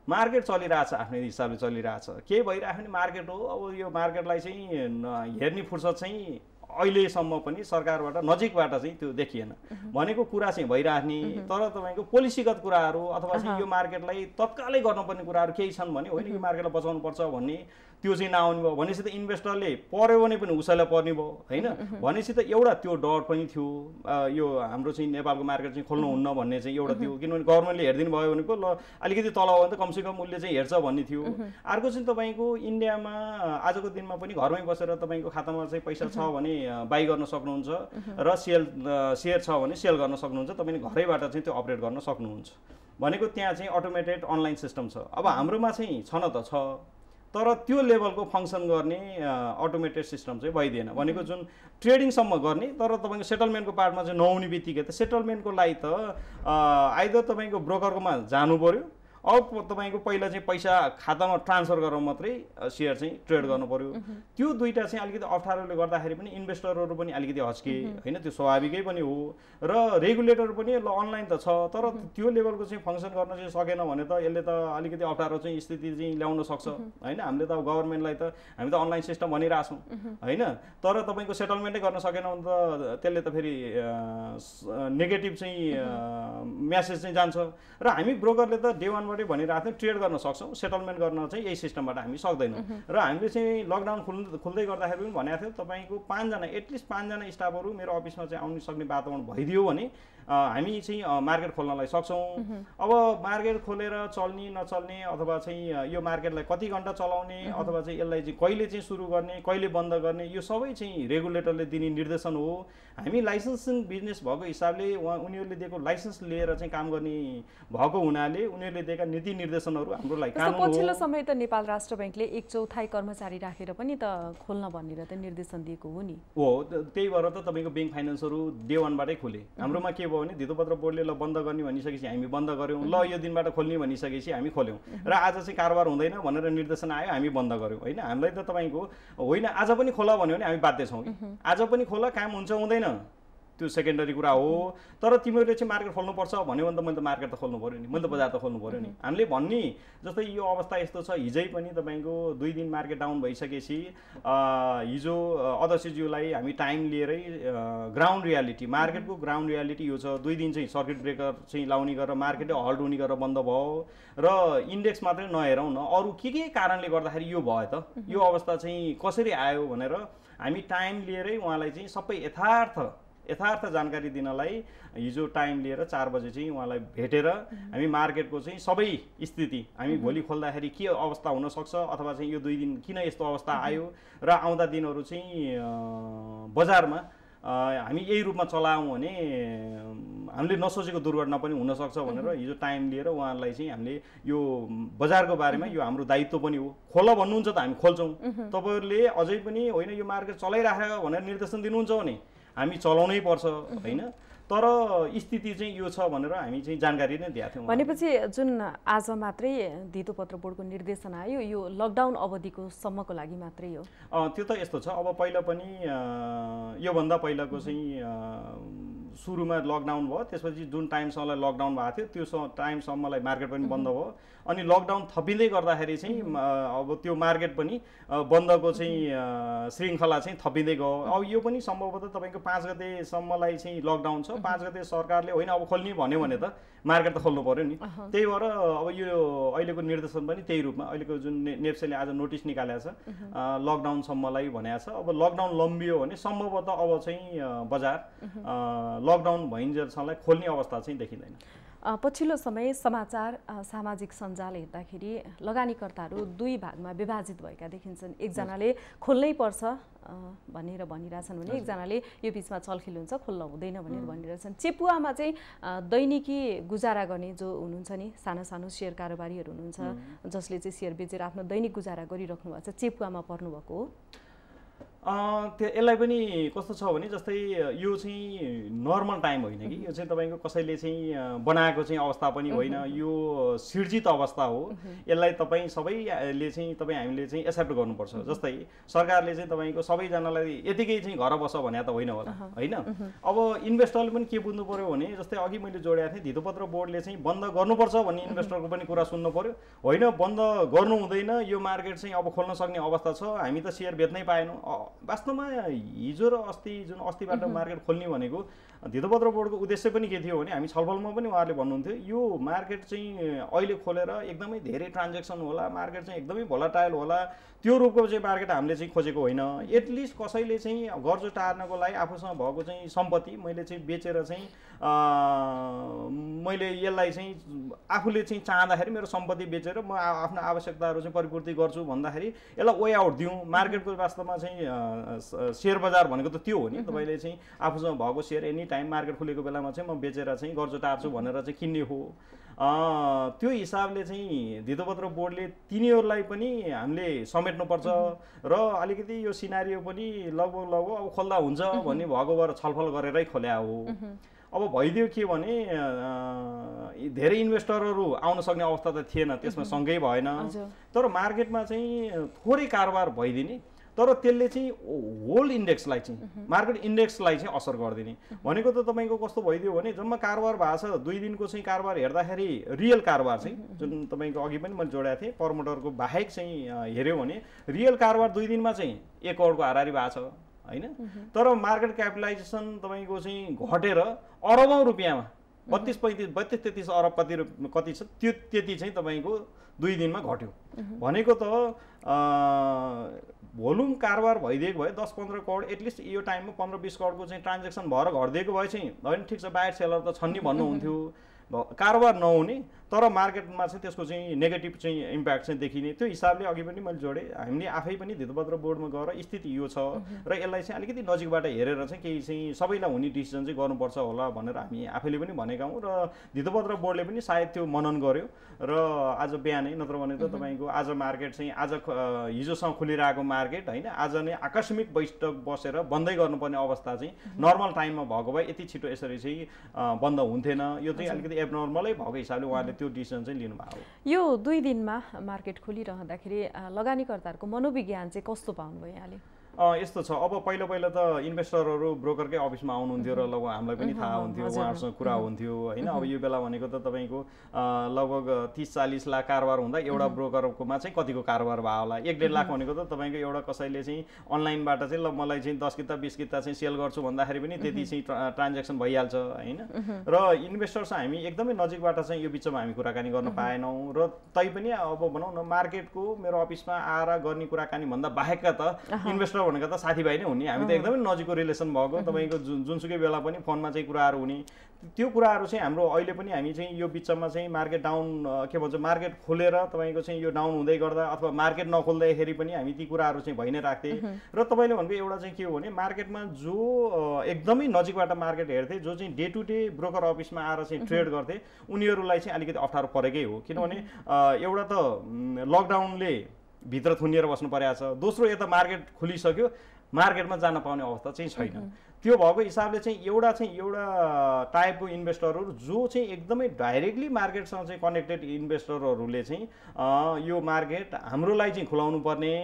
मार्केट चलिरहेछ, आफ्नै हिसाबले चलिरहेछ, के भइरहेको भने मार्केट हो। अब यो मार्केटलाई चाहिँ हेर्ने फुर्सद चाहिँ अहिलेसम्म पनि सरकारबाट नजिकबाट चाहिँ त्यो देखिएन भनेको कुरा चाहिँ भइराख्ने। तर तपाईँको पोलिसीगत कुराहरू अथवा चाहिँ यो मार्केटलाई तत्कालै गर्नुपर्ने कुराहरू केही छन् भने होइन यो मार्केटलाई बचाउनुपर्छ भन्ने त्यो चाहिँ नआउने भयो भनेपछि त इन्भेस्टरले पर्यो भने पनि उसैलाई पर्ने भयो होइन। भनेपछि त एउटा त्यो डर पनि थियो यो हाम्रो चाहिँ नेपालको मार्केट चाहिँ खोल्नुहुन्न भन्ने चाहिँ एउटा थियो, किनभने गभर्नमेन्टले हेरिदिनु भयो भनेको ल अलिकति तल हो भने त कमसेकम उसले चाहिँ हेर्छ भन्ने थियो। अर्को चाहिँ तपाईँको इन्डियामा आजको दिनमा पनि घरमै बसेर तपाईँको खातामा चाहिँ पैसा छ भने बाई गर्न सक्नुहुन्छ र सेयर छ भने सेल गर्न सक्नुहुन्छ, तपाईँले घरैबाट चाहिँ त्यो अपरेट गर्न सक्नुहुन्छ भनेको त्यहाँ चाहिँ अटोमेटेड अनलाइन सिस्टम छ। अब हाम्रोमा चाहिँ छ न त छ, तर त्यो लेभलको फङ्सन गर्ने अटोमेटेड सिस्टम चाहिँ भइदिएन भनेको जुन ट्रेडिङसम्म गर्ने तर तपाईँको सेटलमेन्टको पार्टमा चाहिँ नहुने बित्तिकै त सेटलमेन्टको लागि त आइदर तपाईँको ब्रोकरकोमा जानु पर्यो, अब तपाईँको पहिला चाहिँ पैसा खातामा ट्रान्सफर गरेर मात्रै सेयर चाहिँ ट्रेड गर्नु पर्यो। त्यो दुईटा चाहिँ अलिकति अप्ठ्यारोले गर्दाखेरि पनि इन्भेस्टरहरू पनि अलिकति हच्के होइन, त्यो स्वाभाविकै पनि हो र रेगुलेटर पनि ल अनलाइन त छ तर त्यो लेभलको चाहिँ फङ्सन गर्न चाहिँ सकेन भने त यसले त अलिकति अप्ठ्यारो चाहिँ स्थिति चाहिँ ल्याउन सक्छ होइन। हामीले त अब गभर्नमेन्टलाई त हामी त अनलाइन सिस्टम भनिरहेछौँ होइन, तर तपाईँको सेटलमेन्टै गर्न सकेन भने त त्यसले त फेरि नेगेटिभ चाहिँ म्यासेज चाहिँ जान्छ र हामी ब्रोकरले त डे वान भनिरहेको थियौँ ट्रेड गर्न सक्छौँ, सेटलमेन्ट गर्न चाहिँ यही सिस्टमबाट हामी सक्दैनौँ। र हामीले चाहिँ लकडाउन खुल्दै गर्दाखेरि पनि भनेको थियौँ तपाईँको 5जना एटलिस्ट 5जना स्टाफहरू मेरो अफिसमा चाहिँ आउन सक्ने वातावरण भइदियो भने हामी चाहिँ मार्केट खोल्नलाई सक्छौँ। अब मार्केट खोलेर चल्ने नचल्ने अथवा चाहिँ यो मार्केटलाई कति घन्टा चलाउने अथवा चाहिँ यसलाई चाहिँ कहिले चाहिँ सुरु गर्ने कहिले बन्द गर्ने यो सबै चाहिँ रेगुलेटरले दिने निर्देशन हो। हामी लाइसेन्सिङ बिजनेस भएको हिसाबले उनीहरूले दिएको लाइसेन्स लिएर चाहिँ काम गर्ने भएको हुनाले उनीहरूले दिएका नीति निर्देशनहरू हाम्रो लागि कानुन हो। पछिल्लो समय त नेपाल राष्ट्र बैंकले 1/4 कर्मचारी राखेर पनि त खोल्न भनेर त निर्देशन दिएको हो नि। हो त्यही भएर त तपाईँको ब्याङ्क फाइनेन्सहरू डे वानबाटै खोले। हाम्रोमा के भयो भने धितोपत्र बोर्डले ल बन्द गर्ने भनिसकेपछि हामी बन्द गऱ्यौँ, ल यो दिनबाट खोल्ने भनिसकेपछि हामी खोल्यौँ र आज चाहिँ कारोबार हुँदैन भनेर निर्देशन आयो हामी बन्द गऱ्यौँ होइन। हामीलाई त तपाईँको होइन आज पनि खोला भन्यो भने हामी बाध्य छौँ कि आज पनि खोला काम हुन्छ हुँदैन त्यो सेकेन्डरी कुरा हो। तर तिमीहरूले चाहिँ मार्केट खोल्नुपर्छ भन्यो भने त मैले त मार्केट त खोल्नु पऱ्यो नि, मैले त बजार त खोल्नु पऱ्यो नि। हामीले भन्ने जस्तै यो अवस्था यस्तो छ, हिजै पनि तपाईँको 2 दिन मार्केट डाउन भइसकेपछि हिजो अध्यक्षज्यूलाई हामी टाइम लिएरै ग्राउन्ड रियालिटी मार्केटको ग्राउन्ड रियालिटी यो छ। 2 दिन चाहिँ सर्किट ब्रेकर चाहिँ लाउने गरेर मार्केटै हल्ट हुने गरेर बन्द भयो र इन्डेक्स मात्रै नहेरौँ न अरू के कारणले गर्दाखेरि यो भयो त यो अवस्था चाहिँ कसरी आयो भनेर हामी टाइम लिएरै उहाँलाई चाहिँ सबै यथार्थ जानकारी दिनलाई हिजो टाइम लिएर 4 बजे चाहिँ उहाँलाई भेटेर हामी मार्केटको चाहिँ सबै स्थिति हामी भोलि खोल्दाखेरि के अवस्था हुनसक्छ अथवा चाहिँ यो 2 दिन किन यस्तो अवस्था आयो र आउँदा दिनहरू चाहिँ बजारमा हामी यही रूपमा चलायौँ भने हामीले नसोचेको दुर्घटना पनि हुनसक्छ भनेर हिजो टाइम लिएर उहाँलाई चाहिँ हामीले यो बजारको बारेमा यो हाम्रो दायित्व पनि हो। खोल भन्नुहुन्छ त हामी खोल्छौँ, तपाईँहरूले अझै पनि होइन यो मार्केट चलाइराखेको भनेर निर्देशन दिनुहुन्छ भने हामी चलाउनै पर्छ होइन। तर स्थिति चाहिँ यो छ भनेर हामी चाहिँ जानकारी नै दिएको थियौँ। भनेपछि जुन आज मात्रै धितोपत्र बोर्डको निर्देशन आयो यो लकडाउन अवधिको सम्मको लागि मात्रै हो? त्यो त यस्तो छ, अब पहिला पनि योभन्दा पहिलाको चाहिँ सुरुमा लकडाउन भयो, त्यसपछि जुन टाइमसम्मलाई लकडाउन भएको थियो त्यो टाइमसम्मलाई मार्केट पनि बन्द भयो अनि लकडाउन थपिँदै गर्दाखेरि चाहिँ अब त्यो मार्केट पनि बन्दको चाहिँ श्रृङ्खला चाहिँ थपिँदै गयो। अब यो पनि सम्भवतः तपाईँको 5 गतेसम्मलाई चाहिँ लकडाउन छ, 5 गते सरकारले होइन अब खोल्ने भन्यो भने त मार्केट त खोल्नु पर्यो नि। त्यही भएर अब यो अहिलेको निर्देशन पनि त्यही रूपमा अहिलेको जुन नेप्सेले आज नोटिस निकालेको छ लकडाउनसम्मलाई भनेको छ। अब लकडाउन लम्बियो भने सम्भवतः अब चाहिँ बजार लकडाउन भइन्जेलसम्मलाई खोल्ने अवस्था चाहिँ देखिँदैन। पछिल्लो समय समाचार सामाजिक सञ्जाल हेर्दाखेरि लगानीकर्ताहरू दुई भागमा विभाजित भएका देखिन्छन्। एकजनाले खोल्नै पर्छ भनेर भनिरहेछन् भने एकजनाले यो बिचमा छलफल हुन्छ खोल्न हुँदैन भनेर भनिरहेछन्। चेपुवामा चाहिँ दैनिकी गुजारा गर्ने जो हुनुहुन्छ नि सानो सानो सेयर कारोबारीहरू हुनुहुन्छ जसले चाहिँ सेयर बेचेर आफ्नो दैनिक गुजारा गरिराख्नु भएको छ, चेपुवामा पर्नुभएको हो। यसलाई पनि कस्तो छ भने जस्तै यो चाहिँ नर्मल टाइम होइन कि यो चाहिँ तपाईँको कसैले चाहिँ बनाएको चाहिँ अवस्था पनि होइन, यो सिर्जित अवस्था हो। यसलाई तपाईँ सबैले चाहिँ हामीले चाहिँ एक्सेप्ट गर्नुपर्छ। जस्तै सरकारले चाहिँ तपाईँको सबैजनालाई यतिकै चाहिँ घर बस भने त होइन होला होइन। अब इन्भेस्टरले पनि के बुझ्नु पर्यो भने जस्तै अघि मैले जोडेको थिएँ धितोपत्र बोर्डले चाहिँ बन्द गर्नुपर्छ भन्ने इन्भेस्टरको पनि कुरा सुन्नु पर्यो। होइन बन्द गर्नु हुँदैन, यो मार्केट चाहिँ अब खोल्न सक्ने अवस्था छ, हामी त सेयर बेच्नै पाएनौँ। वास्तवमा हिजो र अस्तिबाट मार्केट खोल्ने भनेको धितोपत्र बोर्डको उद्देश्य पनि के थियो भने हामी छलफलमा पनि उहाँहरूले भन्नुहुन्थ्यो यो मार्केट चाहिँ अहिले खोलेर एकदमै धेरै ट्रान्जेक्सन होला, मार्केट चाहिँ एकदमै भोलाटाइल होला, त्यो रूपको चाहिँ मार्केट हामीले चाहिँ खोजेको होइन। एटलिस्ट कसैले चाहिँ गर्जो टार्नको लागि आफूसँग भएको चाहिँ सम्पत्ति मैले चाहिँ बेचेर चाहिँ मैले यसलाई चाहिँ आफूले चाहिँ चाहँदाखेरि मेरो सम्पत्ति बेचेर म आफ्नो आवश्यकताहरू चाहिँ परिपूर्ति गर्छु भन्दाखेरि यसलाई वे आउट दिउँ। मार्केटको वास्तवमा चाहिँ सेयर बजार भनेको त त्यो हो नि, तपाईँले चाहिँ आफूसँग भएको सेयर एनी टाइम मार्केट खुलेको बेलामा चाहिँ म बेचेर चाहिँ गर्जो टार्छु भनेर चाहिँ किन्ने हो। त्यो हिसाबले चाहिँ धितोपत्र बोर्डले तिनीहरूलाई पनि हामीले समेट्नुपर्छ र अलिकति यो सिनारियो पनि लगभग अब खोल्दा हुन्छ भन्ने भएको भएर छलफल गरेरै खोल्या हो। अब भइदियो के भने धेरै इन्भेस्टरहरू आउन सक्ने अवस्था त थिएन, त्यसमा सँगै भएन। तर मार्केटमा चाहिँ थोरै कारोबार भइदिने, तर त्यसले चाहिँ होल इन्डेक्सलाई चाहिँ मार्केट इन्डेक्सलाई चाहिँ असर गरिदिने भनेको त तपाईँको कस्तो भइदियो भने जम्मा कारोबार भएको छ 2 दिनको चाहिँ कारोबार हेर्दाखेरि रियल कारोबार चाहिँ जुन तपाईँको अघि पनि मैले जोडेको थिएँ प्रमोटरको बाहेक चाहिँ हेऱ्यो भने रियल कारोबार 2 दिनमा चाहिँ 1 करोडको हाराहारी भएको छ होइन। तर मार्केट क्यापिटलाइजेसन तपाईँको चाहिँ घटेर अरबौँ रुपियाँमा 32-33 अरब कति छ त्यो त्यति चाहिँ तपाईँको 2 दिनमा घट्यो भनेको त भोल्युम कारोबार भइदिएको भए 10-15 करोड एटलिस्ट यो टाइममा 15-20 करोडको चाहिँ ट्रान्जेक्सन भएर घटिदिएको भए चाहिँ होइन ठिक छ बायर सेलर त छन् नि भन्नुहुन्थ्यो, कारोबार नहुने तर मार्केटमा चाहिँ त्यसको चाहिँ नेगेटिभ चाहिँ इम्प्याक्ट चाहिँ देखिने। त्यो हिसाबले अघि पनि मैले जोडेँ हामीले आफै पनि धितोपत्र बोर्डमा गएर स्थिति यो छ र यसलाई चाहिँ अलिकति नजिकबाट हेरेर चाहिँ केही चाहिँ सबैलाई हुने डिसिजन चाहिँ गर्नुपर्छ होला भनेर हामी आफैले पनि भनेका हौँ र धितोपत्र बोर्डले पनि सायद त्यो मनन गर्यो र आज बिहानै नत्र भने त तपाईँको आज मार्केट चाहिँ आज हिजोसँग खुलिरहेको मार्केट होइन आज नै आकस्मिक बैठक बसेर बन्दै गर्नुपर्ने अवस्था चाहिँ नर्मल टाइममा भएको भए यति छिटो यसरी चाहिँ बन्द हुन्थेन। यो चाहिँ अलिकति एबनर्मलै भएको हिसाबले उहाँले त्यो डिसिजन चाहिँ लिनुभएको हो। यो 2 दिनमा मार्केट खोलिरहँदाखेरि लगानीकर्ताहरूको मनोविज्ञान चाहिँ कस्तो पाउनुभयो यहाँले? यस्तो छ अब पहिला त इन्भेस्टरहरू ब्रोकरकै अफिसमा आउनुहुन्थ्यो र लगभग हामीलाई पनि थाहा हुन्थ्यो, उहाँहरूसँग कुरा हुन्थ्यो होइन। अब यो बेला भनेको त तपाईँको लगभग 30-40 लाख कारोबार हुँदा एउटा ब्रोकरकोमा चाहिँ कतिको कारोबार भयो होला, 1-1.5 लाख भनेको त तपाईँको एउटा कसैले चाहिँ अनलाइनबाट चाहिँ ल मलाई चाहिँ 10 किता 20 किता चाहिँ सेल गर्छु भन्दाखेरि पनि त्यति चाहिँ ट्रान्जेक्सन भइहाल्छ होइन। र इन्भेस्टरसँग हामी एकदमै नजिकबाट चाहिँ यो बिचमा हामी कुराकानी गर्न पाएनौँ र तैपनि अब भनौँ न मार्केटको मेरो अफिसमा आएर गर्ने कुराकानी भन्दा बाहेकका त इन्भेस्टर भनेको त साथीभाइ नै हुने, हामी त एकदमै नजिकको रिलेसन भएको तपाईँको जुनसुकै बेला पनि फोनमा चाहिँ कुराहरू हुने। त्यो कुराहरू चाहिँ हाम्रो अहिले पनि हामी चाहिँ यो बिचमा चाहिँ मार्केट डाउन के भन्छ मार्केट खोलेर तपाईँको चाहिँ यो डाउन हुँदै गर्दा अथवा मार्केट नखोल्दाखेरि पनि हामी ती कुराहरू चाहिँ भइ नै राख्थेँ। र तपाईँले भनेको एउटा चाहिँ के हो भने मार्केटमा जो एकदमै नजिकबाट मार्केट हेर्थे जो चाहिँ डे टु डे ब्रोकर अफिसमा आएर चाहिँ ट्रेड गर्थे उनीहरूलाई चाहिँ अलिकति अप्ठ्यारो परेकै हो। किनभने एउटा त लकडाउनले भित्र थुनिएर बस्नु परेको छ, दोस्रो यता मार्केट खुलिसक्यो मार्केटमा जान पाउने अवस्था चाहिँ छैन। त्यो भएको हिसाबले चाहिँ एउटा टाइपको इन्भेस्टरहरू जो चाहिँ एकदमै डाइरेक्टली मार्केटसँग चाहिँ कनेक्टेड इन्भेस्टरहरूले चाहिँ यो मार्केट हाम्रोलाई चाहिँ खुलाउनु पर्ने,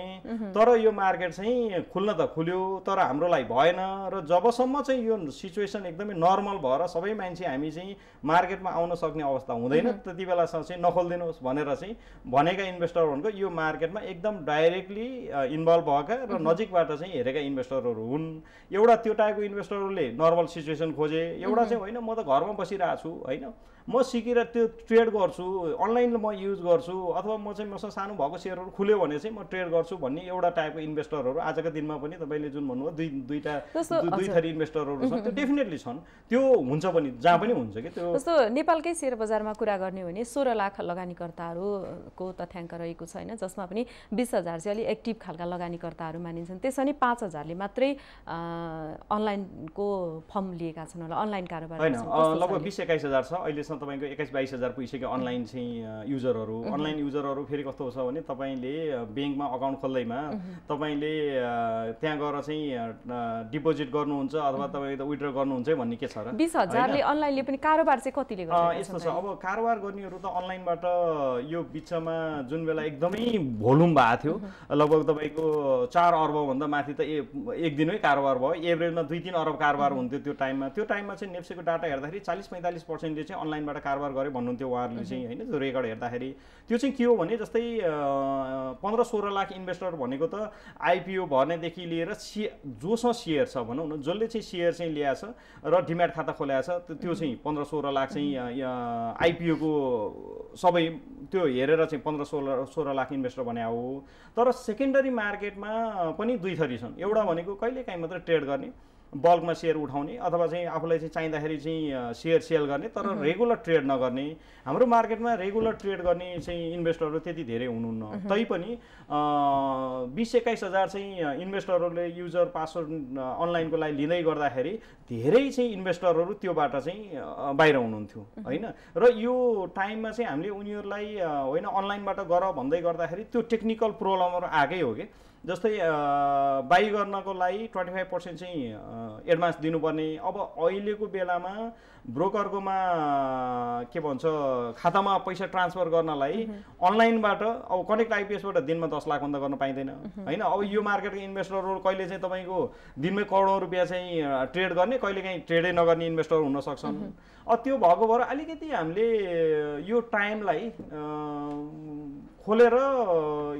तर यो मार्केट चाहिँ खुल्न त खुल्यो तर हाम्रोलाई भएन र जबसम्म चाहिँ यो सिचुएसन एकदमै नर्मल भएर सबै मान्छे हामी चाहिँ मार्केटमा आउन सक्ने अवस्था हुँदैन त्यति बेलासम्म चाहिँ नखोलिदिनुहोस् भनेर चाहिँ भनेका इन्भेस्टर भनेको यो मार्केटमा एकदम डाइरेक्टली इन्भल्भ भएका र नजिकबाट चाहिँ हेरेका इन्भेस्टरहरू हुन्। एउटा त्यो टाइपको इन्भेस्टरहरूले नर्मल सिचुएसन खोजे, एउटा चाहिँ होइन म त घरमा बसिरहेको छु होइन म सिकेर त्यो ट्रेड गर्छु, अनलाइन म युज गर्छु, अथवा म चाहिँ मसँग सानो भएको सेयरहरू खुल्यो भने चाहिँ म ट्रेड गर्छु भन्ने एउटा टाइपको इन्भेस्टरहरू आजको दिनमा पनि तपाईँले जुन भन्नुभयो दुई थरी इन्भेस्टरहरू छन्, त्यो डेफिनेटली छन्, त्यो हुन्छ पनि, जहाँ पनि हुन्छ कि त्यो। जस्तो नेपालकै सेयर बजारमा कुरा गर्ने हो भने 16 लाख लगानीकर्ताहरूको तथ्याङ्क रहेको छैन, जसमा पनि 20,000 चाहिँ अलि एक्टिभ खालका लगानीकर्ताहरू मानिन्छन्। त्यसो भने 5,000ले मात्रै अनलाइनको फर्म लिएका छन् होला, अनलाइन कारोबार होइन, लगभग 20-21 हजार छ अहिलेसम्म। तपाईँको 21-22 हजार पुगिसक्यो अनलाइन चाहिँ युजरहरू। अनलाइन युजरहरू फेरि कस्तो छ भने तपाईँले ब्याङ्कमा अकाउन्ट खोल्दैमा तपाईँले त्यहाँ गएर चाहिँ डिपोजिट गर्नुहुन्छ अथवा तपाईँले विथड्र गर्नुहुन्छ भन्ने के छ र? 20,000ले अनलाइनले पनि कारोबार चाहिँ कतिले गर्छ? यस्तो छ, अब कारोबार गर्नेहरू त अनलाइनबाट यो बिचमा जुन बेला एकदमै भोल्युम भएको थियो, लगभग तपाईँको 4 अर्बभन्दा माथि त एक दिनमै कारोबार भयो, एभरेजमा 2-3 अर्ब कारोबार हुन्थ्यो त्यो टाइममा चाहिँ नेप्सेको डाटा हेर्दाखेरि 40-45% चाहिँ अनलाइनबाट कारोबार गरे भन्नुहुन्थ्यो उहाँहरूले चाहिँ होइन। त्यो रेकर्ड हेर्दाखेरि त्यो चाहिँ के हो भने जस्तै 15-16 लाख इन्भेस्टर भनेको त आइपिओ भर्नेदेखि लिएर जोसँग सेयर छ भनौँ न, जसले चाहिँ सेयर चाहिँ ल्याएछ र डिम्याट खाता खोलेको छ, त्यो चाहिँ 15-16 लाख चाहिँ आइपिओको सबै त्यो हेरेर चाहिँ 15-16 लाख इन्भेस्टर भने हो। तर सेकेन्डरी मार्केटमा पनि दुई थरी छन्। एउटा भनेको कहिलेकाहीँ मात्र ट्रेड गर्ने, बल्कमा सेयर उठाउने अथवा चाहिँ आफूलाई चाहिँ चाहिँदाखेरि चाहिँ सेयर सेल गर्ने, तर रेगुलर ट्रेड नगर्ने। हाम्रो मार्केटमा रेगुलर ट्रेड गर्ने चाहिँ इन्भेस्टरहरू त्यति धेरै हुनुहुन्न। तैपनि 20-21 हजार चाहिँ इन्भेस्टरहरूले युजर पासवर्ड अनलाइनको लागि लिँदै गर्दाखेरि धेरै चाहिँ इन्भेस्टरहरू त्योबाट चाहिँ बाहिर हुनुहुन्थ्यो होइन। र यो टाइममा चाहिँ हामीले उनीहरूलाई होइन अनलाइनबाट गर भन्दै गर्दाखेरि त्यो टेक्निकल प्रब्लमहरू आएकै हो कि। जस्तै बाई गर्नको लागि 25% चाहिँ एडभान्स दिनुपर्ने। अब अहिलेको बेलामा ब्रोकरकोमा के भन्छ खातामा पैसा ट्रान्सफर गर्नलाई अनलाइनबाट अब कनेक्ट आइपिएसबाट दिनमा 10 लाखभन्दा गर्न पाइँदैन होइन। अब यो मार्केटको इन्भेस्टरहरू कहिले चाहिँ तपाईँको दिनमै करोडौँ रुपियाँ चाहिँ ट्रेड गर्ने, कहिले काहीँ ट्रेडै नगर्ने इन्भेस्टर हुन सक्छन्। त्यो भएको भएर अलिकति हामीले यो टाइमलाई खोलेर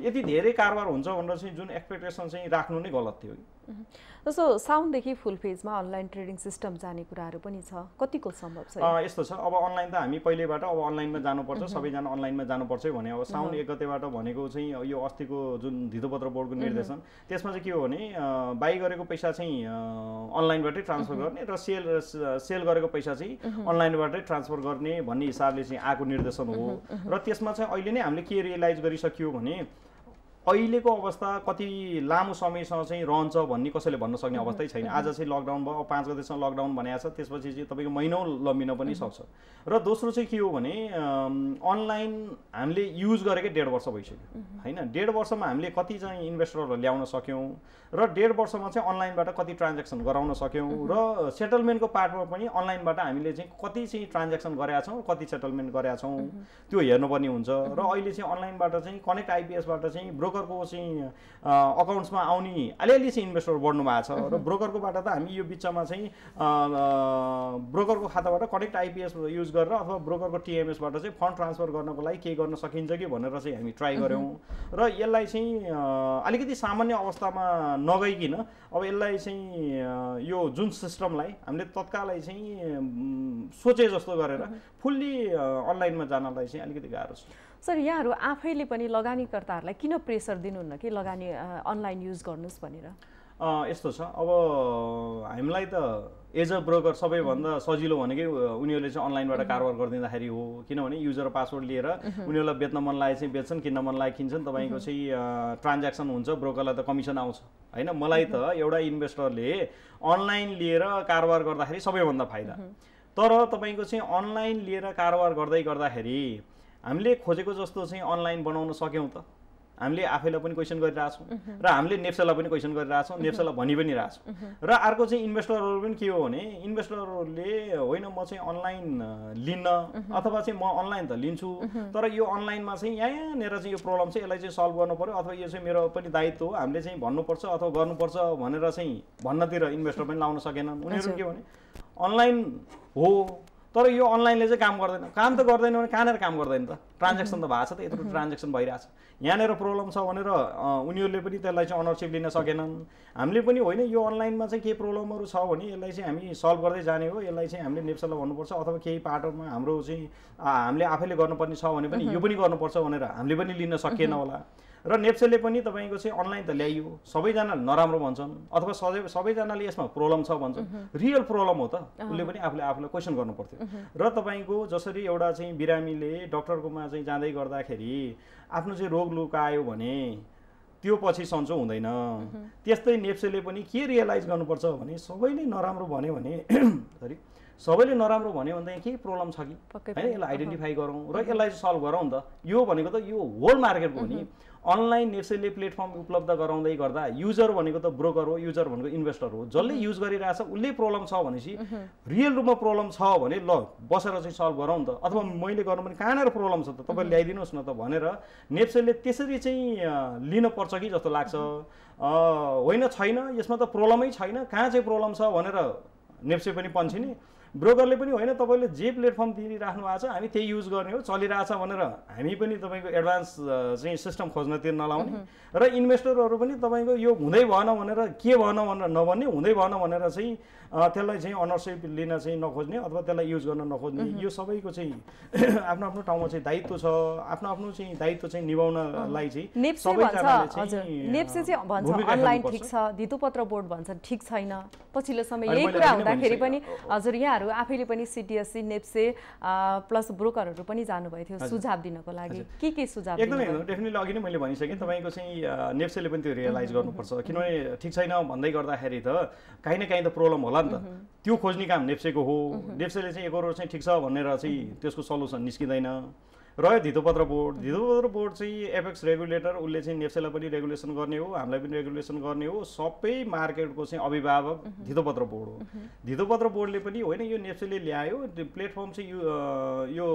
यति धेरै कारोबार हुन्छ भनेर चाहिँ जुन एक्सपेक्टेसन चाहिँ राख्नु नै गलत थियो। जस्तो साउन्डदेखि फुल फेजमा अनलाइन ट्रेडिङ सिस्टम जाने कुराहरू पनि छ, कतिको सम्भव छ? यस्तो छ, अब अनलाइन त हामी पहिलेबाट अब अनलाइनमा जानुपर्छ, सबैजना अनलाइनमा जानुपर्छ भने अब साउन्ड 1 गतेबाट भनेको चाहिँ यो अस्तिको जुन धितोपत्र बोर्डको निर्देशन, त्यसमा चाहिँ के हो भने बाई गरेको पैसा चाहिँ अनलाइनबाटै ट्रान्सफर गर्ने र सेल गरेको पैसा चाहिँ अनलाइनबाटै ट्रान्सफर गर्ने भन्ने हिसाबले चाहिँ आएको निर्देशन हो। र त्यसमा चाहिँ अहिले नै हामीले के रियलाइज गरिसक्यो भने अहिलेको अवस्था कति लामो समयसम्म चाहिँ रहन्छ भन्ने कसैले भन्न सक्ने अवस्थै छैन। आज चाहिँ लकडाउन भयो, 5 गतेसम्म लकडाउन भनेको छ, त्यसपछि चाहिँ तपाईँको महिनौ लम्बिन पनि सक्छ। र दोस्रो चाहिँ के हो भने अनलाइन हामीले युज गरेकै 1.5 वर्ष भइसक्यो होइन। 1.5 वर्षमा हामीले कति चाहिँ इन्भेस्टरहरू ल्याउन सक्यौँ र 1.5 वर्षमा चाहिँ अनलाइनबाट कति ट्रान्ज्याक्सन गराउन सक्यौँ र सेटलमेन्टको पार्टमा पनि अनलाइनबाट हामीले चाहिँ कति चाहिँ ट्रान्ज्याक्सन गरेका छौँ, कति सेटलमेन्ट गरेका छौँ त्यो हेर्नुपर्ने हुन्छ। र अहिले चाहिँ अनलाइनबाट चाहिँ कनेक्ट आइपिएसबाट चाहिँ ब्रोकरको चाहिँ अकाउन्ट्समा आउने अलिअलि चाहिँ इन्भेस्टर बढ्नु भएको छ। र ब्रोकरकोबाट त हामी यो बिचमा चाहिँ ब्रोकरको खाताबाट कनेक्ट आइपिएस युज गरेर अथवा ब्रोकरको टिएमएसबाट चाहिँ फन्ड ट्रान्सफर गर्नको लागि के गर्न सकिन्छ कि भनेर चाहिँ हामी ट्राई गऱ्यौँ। र यसलाई चाहिँ अलिकति सामान्य अवस्थामा नगइकन अब यसलाई चाहिँ यो जुन सिस्टमलाई हामीले तत्कालै चाहिँ सोचे जस्तो गरेर फुल्ली अनलाइनमा जानलाई चाहिँ अलिकति गाह्रो छ। सर, यहाँहरू आफैले पनि लगानीकर्ताहरूलाई किन प्रेसर दिनुहुन्न कि लगानी अनलाइन युज गर्नुहोस् भनेर? यस्तो छ, अब हामीलाई त एज अ ब्रोकर सबैभन्दा सजिलो भनेकै उनीहरूले चाहिँ अनलाइनबाट कारोबार गरिदिँदाखेरि हो। किनभने युजर पासवर्ड लिएर उनीहरूलाई बेच्न मन लागे चाहिँ बेच्छन्, किन्न मन लागे किन्छन्, तपाईँको चाहिँ ट्रान्ज्याक्सन हुन्छ, ब्रोकरलाई त कमिसन आउँछ होइन। मलाई त एउटा इन्भेस्टरले अनलाइन लिएर कारोबार गर्दाखेरि सबैभन्दा फाइदा। तर तपाईँको चाहिँ अनलाइन लिएर कारोबार गर्दाखेरि हामीले खोजेको जस्तो चाहिँ अनलाइन बनाउन सक्यौँ त? हामीले आफैलाई पनि क्वेसन गरिरहेछौँ र हामीले नेप्सेलाई पनि क्वेसन गरिरहेछौँ, नेप्सेलाई भनि पनि रहेछौँ। र अर्को चाहिँ इन्भेस्टरहरू पनि के हो भने इन्भेस्टरहरूले होइन म चाहिँ अनलाइन लिन्न अथवा चाहिँ म अनलाइन त लिन्छु, तर यो अनलाइनमा चाहिँ यहाँनिर चाहिँ यो प्रब्लम चाहिँ यसलाई चाहिँ सल्भ गर्नु पऱ्यो अथवा यो चाहिँ मेरो पनि दायित्व हो, हामीले चाहिँ भन्नुपर्छ अथवा गर्नुपर्छ भनेर चाहिँ भन्नतिर इन्भेस्टर पनि लाउन सकेनन्। उनीहरू के भने अनलाइन हो तर यो अनलाइनले चाहिँ काम गर्दैन। काम त गर्दैन भने कहाँनिर काम गर्दैन त? ट्रान्ज्याक्सन त भएको छ त, यत्रो ट्रान्ज्याक्सन भइरहेछ। यहाँनिर प्रब्लम छ भनेर उनीहरूले पनि त्यसलाई चाहिँ अनरसिप लिन सकेनन्। हामीले पनि होइन यो अनलाइनमा चाहिँ के प्रब्लमहरू छ भने यसलाई चाहिँ हामी सल्भ गर्दै जाने हो, यसलाई चाहिँ हामीले नेप्सेलाई भन्नुपर्छ, अथवा केही पाटोमा हाम्रो चाहिँ हामीले आफैले गर्नुपर्ने छ भने पनि यो पनि गर्नुपर्छ भनेर हामीले पनि लिन सकिएन होला। र नेप्सेले पनि तपाईँको चाहिँ अनलाइन त ल्याइयो, सबैजनाले नराम्रो भन्छन् अथवा सबैजनाले यसमा प्रब्लम छ भन्छन्। रियल प्रब्लम हो त, उसले पनि आफूलाई क्वेसन गर्नु पर्थ्यो। र तपाईँको जसरी एउटा चाहिँ बिरामीले डक्टरकोमा चाहिँ जाँदै गर्दाखेरि आफ्नो चाहिँ रोग लुकायो भने त्यो पछि सन्चो हुँदैन। त्यस्तै नेप्सेले पनि के रियलाइज गर्नुपर्छ भने सबैले नराम्रो भन्यो भने सरी सबैले नराम्रो भन्यो भने केही प्रब्लम छ कि हैन, यसलाई आइडेन्टिफाई गरौँ र यसलाई सल्भ गरौँ त। यो भनेको त यो होल मार्केटको हो नि। अनलाइन नेप्सेले प्लेटफर्म उपलब्ध गराउँदै गर्दा युजर भनेको त ब्रोकर हो, युजर भनेको इन्भेस्टर हो। जसले युज गरिरहेछ उसले प्रब्लम छ भनेपछि रियल रूपमा प्रब्लम छ भने ल बसेर चाहिँ सल्भ गरौँ त, अथवा मैले गर्नु पनि कहाँनिर प्रब्लम छ त तपाईँले ल्याइदिनुहोस् न त भनेर नेप्सेले त्यसरी चाहिँ लिनुपर्छ कि जस्तो लाग्छ। होइन छैन यसमा त प्रब्लमै छैन, कहाँ चाहिँ प्रब्लम छ भनेर नेप्से पनि पन्छिने, ब्रोकरले पनि होइन तपाईँले जे प्लेटफर्म दिइराख्नु भएको छ हामी त्यही युज गर्ने हो, चलिरहेछ भनेर हामी पनि तपाईँको एडभान्स चाहिँ सिस्टम खोज्नतिर नलाउने। र इन्भेस्टरहरू पनि तपाईँको यो हुँदै भएन भनेर के भएन भनेर नभन्ने, हुँदै भएन भनेर चाहिँ त्यसलाई चाहिँ अनरसिप लिन चाहिँ नखोज्ने अथवा त्यसलाई युज गर्न नखोज्ने। यो सबैको चाहिँ आफ्नो आफ्नो ठाउँमा चाहिँ दायित्व छ, आफ्नो आफ्नो चाहिँ दायित्व चाहिँ निभाउनलाई चाहिँ सबैजनाले चाहिँ नेप्से चाहिँ भन्छ अनलाइन ठिक छ, धितोपत्र बोर्ड भन्छ ठिक छैन। पछिल्लो समय यही कुरा हुँदाखेरि पनि हजुर यहाँहरू आफैले पनि सिटिएससी नेप्से प्लस ब्रोकरहरू पनि जानुभएको थियो सुझाव दिनको लागि। के सुझाव? एकदमै डेफिनेटली अघि नै मैले भनिसकेँ तपाईँको चाहिँ नेप्सेले पनि त्यो रियलाइज गर्नुपर्छ, किनभने ठिक छैन भन्दै गर्दाखेरि त काहीँ न काहीँ त प्रब्लम होला नि त। त्यो खोज्ने काम नेप्सेको हो। नेप्सेले चाहिँ एकरो चाहिँ ठिक छ भनेर चाहिँ त्यसको सल्युसन निस्किँदैन। रह्यो धितोपत्र बोर्ड चाहिँ एपेक्स रेगुलेटर, उसले चाहिँ नेप्सेलाई पनि रेगुलेसन गर्ने हो, हामीलाई पनि रेगुलेसन गर्ने हो। सबै मार्केटको चाहिँ अभिभावक धितोपत्र बोर्ड हो। धितोपत्र बोर्डले पनि होइन यो नेप्सेले ल्यायो प्लेटफर्म चाहिँ यो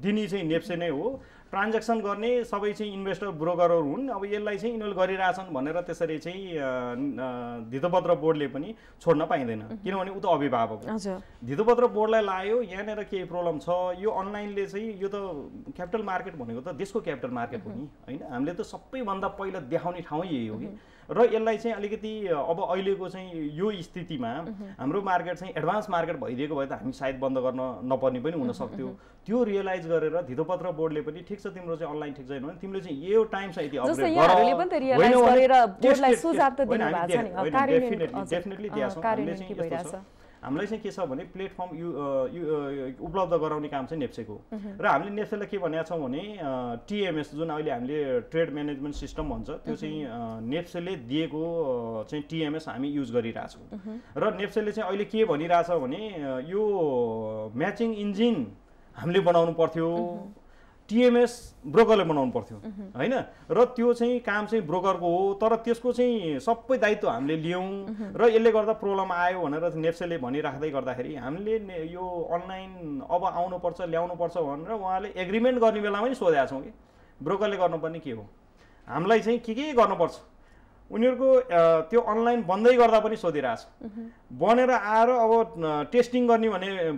दिने चाहिँ नेप्से नै हो, ट्रान्ज्याक्सन गर्ने सबै चाहिँ इन्भेस्टर ब्रोकरहरू हुन्, अब यसलाई चाहिँ यिनीहरूले गरिरहेछन् भनेर त्यसरी चाहिँ धितोपत्र बोर्डले पनि छोड्न पाइँदैन, किनभने ऊ त अभिभावक हो। धितोपत्र बोर्डलाई लायो यहाँनिर केही प्रब्लम छ, यो अनलाइनले चाहिँ यो त क्यापिटल मार्केट भनेको त देशको क्यापिटल मार्केट हो नि होइन, हामीले त सबैभन्दा पहिला देखाउने ठाउँ यही हो कि। र यसलाई चाहिँ अलिकति अब अहिलेको चाहिँ यो स्थितिमा हाम्रो मार्केट चाहिँ एडभान्स मार्केट भइदिएको भए त हामी सायद बन्द गर्न नपर्ने पनि हुन सक्थ्यो। त्यो रियलाइज गरेर धितोपत्र बोर्डले पनि ठिक छ तिम्रो चाहिँ अनलाइन ठिक छैन भने तिमीले चाहिँ यो टाइम चाहिँ यति अपडेट गर। हामीलाई चाहिँ के छ भने प्लेटफर्म उपलब्ध गराउने काम चाहिँ नेप्सेको र हामीले नेप्सेलाई के भनेका छौँ भने टिएमएस जुन अहिले हामीले ट्रेड म्यानेजमेन्ट सिस्टम भन्छ त्यो चाहिँ नेप्सेले दिएको चाहिँ टिएमएस हामी युज गरिरहेछौँ। र नेप्सेले चाहिँ अहिले के भनिरहेछ भने यो म्याचिङ इन्जिन हामीले बनाउनु पर्थ्यो, टिएमएस ब्रोकरले बनाउनु पर्थ्यो होइन, र त्यो चाहिँ काम चाहिँ ब्रोकरको हो, तर त्यसको चाहिँ सबै दायित्व हामीले लियौँ र यसले गर्दा प्रब्लम आयो भनेर नेप्सेले भनिराख्दै गर्दाखेरि हामीले यो अनलाइन अब आउनुपर्छ ल्याउनुपर्छ भनेर उहाँले एग्रिमेन्ट गर्ने बेलामा पनि सोधेका छौँ कि ब्रोकरले गर्नुपर्ने के हो, हामीलाई चाहिँ के गर्नुपर्छ। उनीहरूको त्यो अनलाइन बन्दै गर्दा पनि सोधिरहेछ, बनेर आएर अब टेस्टिङ गर्ने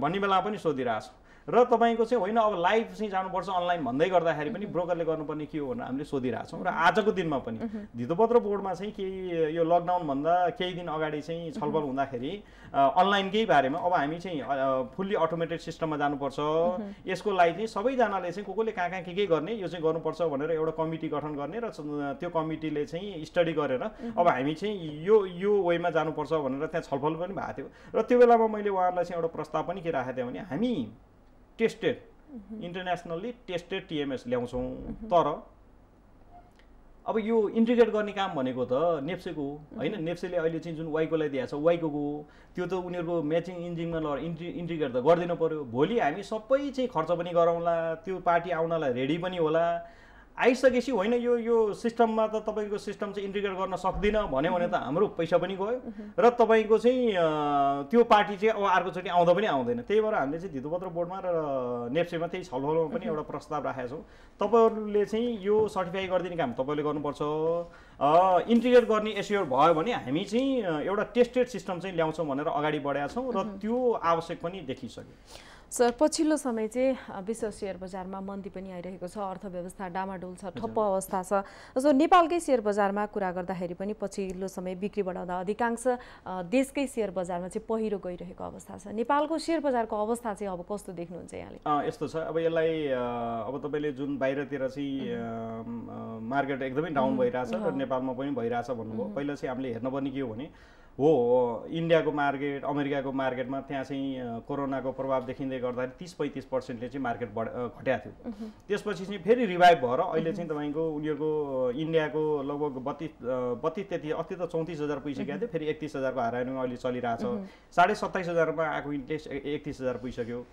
भन्ने बेलामा पनि सोधिरहेछ। र तपाईँको चाहिँ होइन अब लाइभ चाहिँ जानुपर्छ अनलाइन भन्दै गर्दाखेरि पनि ब्रोकरले गर्नुपर्ने के हो भनेर हामीले सोधिरहेछौँ। र आजको दिनमा पनि धितोपत्र बोर्डमा चाहिँ केही यो लकडाउनभन्दा केही दिन अगाडि चाहिँ छलफल हुँदाखेरि अनलाइनकै बारेमा अब हामी चाहिँ फुल्ली अटोमेटेड सिस्टममा जानुपर्छ, यसको लागि चाहिँ सबैजनाले चाहिँ कसले कहाँ के गर्ने यो चाहिँ गर्नुपर्छ भनेर एउटा कमिटी गठन गर्ने र त्यो कमिटीले चाहिँ स्टडी गरेर अब हामी चाहिँ यो वेमा जानुपर्छ भनेर त्यहाँ छलफल पनि भएको थियो। र त्यो बेलामा मैले उहाँहरूलाई चाहिँ एउटा प्रस्ताव पनि के राखेको थिएँ भने हामी टेस्टेड इन्टरनेसनल्ली टेस्टेड टिएमएस ल्याउँछौँ, तर अब यो इन्टिग्रेट गर्ने काम भनेको त नेप्सेको होइन। नेप्सेले अहिले चाहिँ जुन वाइकोलाई दिएको छ वाइको त्यो त उनीहरूको म्याचिङ इन्जिनमा इन्टिग्रेट त गरिदिनु पर्यो। भोलि हामी सबै चाहिँ खर्च पनि गरौँला, त्यो पार्टी आउनलाई रेडी पनि होला, आइसकेपछि होइन यो सिस्टममा त तपाईँको सिस्टम चाहिँ इन्टिग्रेट गर्न सक्दिनँ भन्यो भने त हाम्रो पैसा पनि गयो र तपाईँको चाहिँ त्यो पार्टी चाहिँ अब अर्कोचोटि आउँदा पनि आउँदैन। त्यही भएर हामीले चाहिँ धितोपत्र बोर्डमा र नेप्सेमा त्यही छलफलमा पनि एउटा प्रस्ताव राखेका छौँ, तपाईँहरूले चाहिँ यो सर्टिफाई गरिदिने काम तपाईँले गर्नुपर्छ, इन्टिग्रेट गर्ने एस्योर भयो भने हामी चाहिँ एउटा टेस्टेड सिस्टम चाहिँ ल्याउँछौँ भनेर अगाडि बढाएका छौँ र त्यो आवश्यक पनि देखिसक्यो। सर पछिल्लो समय चाहिँ विश्व शेयर बजारमा मन्दी पनि आइरहेको छ, अर्थव्यवस्था डामाडोल छ, ठप्प अवस्था छ। जस्तो नेपालकै शेयर बजारमा कुरा गर्दाखेरि पनि पछिल्लो समय बिक्री बढाउँदा अधिकांश देशकै शेयर बजारमा चाहिँ पहिरो गइरहेको अवस्था छ। नेपालको शेयर बजारको अवस्था चाहिँ अब कस्तो देख्नुहुन्छ यहाँले? यस्तो छ, अब यसलाई अब तपाईँले जुन बाहिरतिर चाहिँ मार्केट एकदमै डाउन भइरहेछ र नेपालमा पनि भइरहेछ भन्नुभयो। पहिला चाहिँ हामीले हेर्नुपर्ने के हो भने हो इन्डियाको मार्केट, अमेरिकाको मार्केटमा त्यहाँ चाहिँ कोरोनाको प्रभाव देखिँदै गर्दाखेरि 30-35% चाहिँ मार्केट घट्या थियो। त्यसपछि चाहिँ फेरि रिभाइभ भएर अहिले चाहिँ तपाईँको उनीहरूको इन्डियाको लगभग 32 त्यति अस्ति त 34,000 पुगिसकेको थियो, फेरि 31,000 को हाराहारीमा अहिले चलिरहेछ। 27,500 मा आएको इन्डेक्स 31,000 पुगिसक्यो।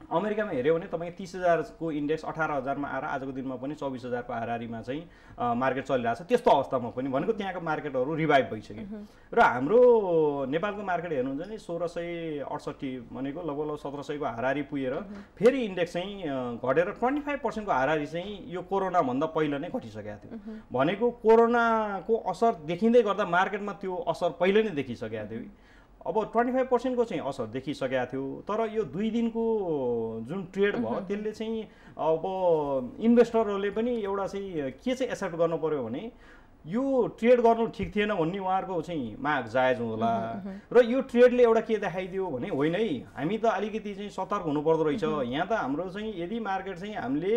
अमेरिकामा हेऱ्यो भने तपाईँ 30,000 को इन्डेक्स 18,000 मा आएर आजको दिनमा पनि 24,000 को हाराहारीमा चाहिँ मार्केट चलिरहेछ। त्यस्तो अवस्थामा पनि भनेको त्यहाँको मार्केटहरू रिभाइभ भइसक्यो। र हाम्रो नेपालको मार्केट हेर्नुहुन्छ भने 1668 भनेको लगभग 1700 को हाराहारी पुगेर फेरि इन्डेक्स चाहिँ घटेर 25% को हाराहारी चाहिँ यो कोरोना भन्दा पहिला नै घटिसकेको थियो। भनेको कोरोनाको असर देखिँदै गर्दा मार्केटमा त्यो असर पहिले नै देखिसकेको थियो। अब 25% को चाहिँ असर देखिसकेको थियो। तर यो 2 दिनको जुन ट्रेड भयो त्यसले चाहिँ अब इन्भेस्टरहरूले पनि एउटा चाहिँ के चाहिँ एक्सेप्ट गर्नु पर्यो भने यो ट्रेड गर्नु ठिक थिएन भन्ने उहाँहरूको चाहिँ माग जायज होला। र यो ट्रेडले एउटा के देखाइदियो भने होइन है, हामी त अलिकति चाहिँ सतर्क हुनुपर्दो रहेछ। यहाँ त हाम्रो चाहिँ यदि मार्केट चाहिँ हामीले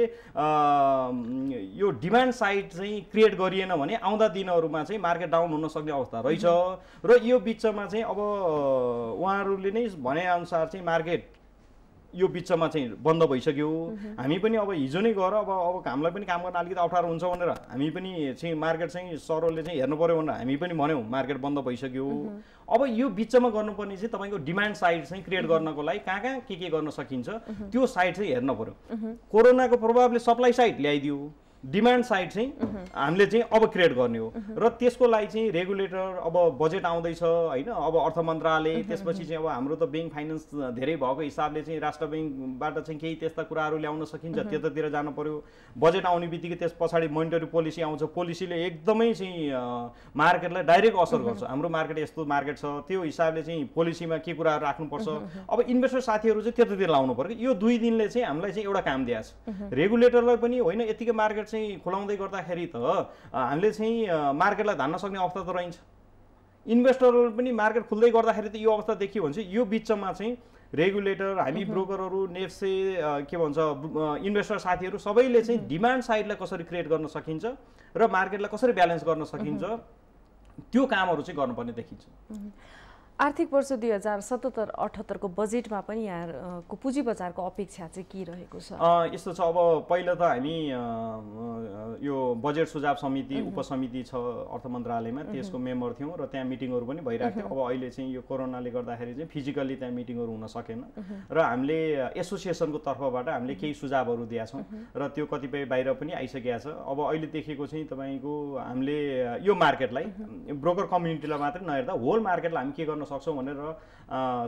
यो डिमान्ड साइड चाहिँ क्रिएट गरिएन भने आउँदा दिनहरूमा चाहिँ मार्केट डाउन हुन सक्ने अवस्था रहेछ। र यो बिचमा चाहिँ अब उहाँहरूले नै भनेअनुसार चाहिँ मार्केट यो बिचमा चाहिँ बन्द भइसक्यो। हामी पनि अब हिजो नै गएर अब हामीलाई पनि काम गर्न अलिकति अप्ठ्यारो हुन्छ भनेर हामी पनि चाहिँ मार्केट चाहिँ सरहरूले चाहिँ हेर्नु पर्यो भनेर हामी पनि भन्यौँ मार्केट बन्द भइसक्यो। अब यो बिचमा गर्नुपर्ने चाहिँ तपाईँको डिमान्ड साइड चाहिँ क्रिएट गर्नको लागि कहाँ कहाँ के गर्न सकिन्छ त्यो साइड चाहिँ हेर्नु पर्यो। कोरोनाको प्रभावले सप्लाई साइड ल्याइदियो, डिमान्ड साइड चाहिँ हामीले चाहिँ अब क्रिएट गर्ने हो। र त्यसको लागि चाहिँ रेगुलेटर अब बजेट आउँदैछ होइन, अब अर्थ मन्त्रालय, त्यसपछि चाहिँ अब हाम्रो त ब्याङ्क फाइनेन्स धेरै भएको हिसाबले चाहिँ राष्ट्र ब्याङ्कबाट चाहिँ केही त्यस्ता कुराहरू ल्याउन सकिन्छ, त्यतातिर जानु पर्यो। बजेट आउने बित्तिकै त्यस पछाडि मोनिटरी पोलिसी आउँछ, पोलिसीले एकदमै चाहिँ मार्केटलाई डाइरेक्ट असर गर्छ। हाम्रो मार्केट यस्तो मार्केट छ, त्यो हिसाबले चाहिँ पोलिसीमा के कुराहरू राख्नुपर्छ। अब इन्भेस्टर साथीहरू चाहिँ त्यतातिर लाउनु पर्यो। यो 2 दिनले चाहिँ हामीलाई चाहिँ एउटा काम दिएको छ, रेगुलेटरलाई पनि होइन यतिकै मार्केट चाहिँ खुलाउँदै गर्दाखेरि त हामीले चाहिँ मार्केटलाई धान्न सक्ने अवस्था त रहन्छ। इन्भेस्टरहरू पनि मार्केट खुल्दै गर्दाखेरि त यो अवस्था देखियो भने चाहिँ यो बिचमा चाहिँ रेगुलेटर, हामी ब्रोकरहरू, नेफ्से के भन्छ इन्भेस्टर साथीहरू सबैले चाहिँ डिमान्ड साइडलाई कसरी क्रिएट गर्न सकिन्छ र मार्केटलाई कसरी ब्यालेन्स गर्न सकिन्छ त्यो कामहरू चाहिँ गर्नुपर्ने देखिन्छ। आर्थिक वर्ष 2077-78 को बजेटमा पनि यहाँको पुँजी बजारको अपेक्षा चाहिँ के रहेको छ? यस्तो छ, अब पहिला त हामी यो बजेट सुझाव समिति उपसमिति छ अर्थ मन्त्रालयमा, त्यसको मेम्बर थियौँ र त्यहाँ मिटिङहरू पनि भइरहेको थियो। अब अहिले चाहिँ यो कोरोनाले गर्दाखेरि चाहिँ फिजिकली त्यहाँ मिटिङहरू हुन सकेन र हामीले एसोसिएसनको तर्फबाट हामीले केही सुझावहरू दिएका छौँ र त्यो कतिपय बाहिर पनि आइसकेको छ। अब अहिले देखेको चाहिँ तपाईँको हामीले यो मार्केटलाई ब्रोकर कम्युनिटीलाई मात्रै नहेर्दा होल मार्केटलाई हामी के गर्न सक्छौँ भनेर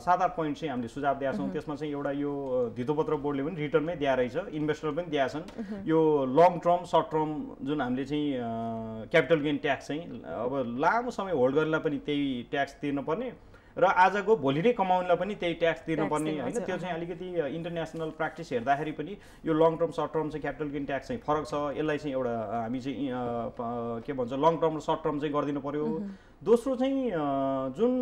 7-8 पोइन्ट चाहिँ हामीले सुझाव दिएका छौँ। त्यसमा चाहिँ एउटा यो धितोपत्र बोर्डले पनि रिटर्नमै दिए रहेछ, इन्भेस्टर पनि दिएका छन्। यो लङ टर्म सर्ट टर्म जुन हामीले चाहिँ क्यापिटल गेन ट्याक्स चाहिँ अब लामो समय होल्ड गरेर पनि त्यही ट्याक्स तिर्नुपर्ने र आजको भोलि नै कमाउनलाई पनि त्यही ट्याक्स तिर्नुपर्ने होइन। त्यो चाहिँ अलिकति इन्टरनेसनल प्र्याक्टिस हेर्दाखेरि पनि यो लङ टर्म सर्ट टर्म चाहिँ क्यापिटल गेन ट्याक्स चाहिँ फरक छ। यसलाई चाहिँ एउटा हामी चाहिँ के भन्छ लङ टर्म र सर्ट टर्म चाहिँ गरिदिनु पर्यो। दोस्रो चाहिँ जुन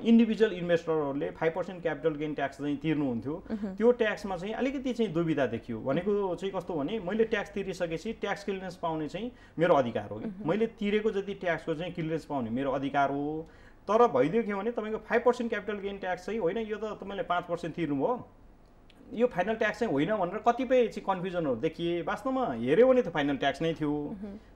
इन्डिभिजुअल इन्भेस्टरहरूले 5% क्यापिटल गेन ट्याक्स चाहिँ तिर्नुहुन्थ्यो, त्यो ट्याक्समा चाहिँ अलिकति चाहिँ दुविधा देखियो। भनेको चाहिँ कस्तो भने मैले ट्याक्स तिरिसकेपछि ट्याक्स क्लियरेन्स पाउने चाहिँ मेरो अधिकार हो कि मैले तिरेको जति ट्याक्सको चाहिँ क्लियरेन्स पाउने मेरो अधिकार हो। तर भइदियो के भने तपाईँको 5% क्यापिटल गेन ट्याक्स चाहिँ होइन, यो त तपाईँले 5% तिर्नुभयो, यो फाइनल ट्याक्स चाहिँ होइन भनेर कतिपय चाहिँ कन्फ्युजनहरू देखिए। वास्तवमा हेऱ्यो भने त फाइनल ट्याक्स नै थियो,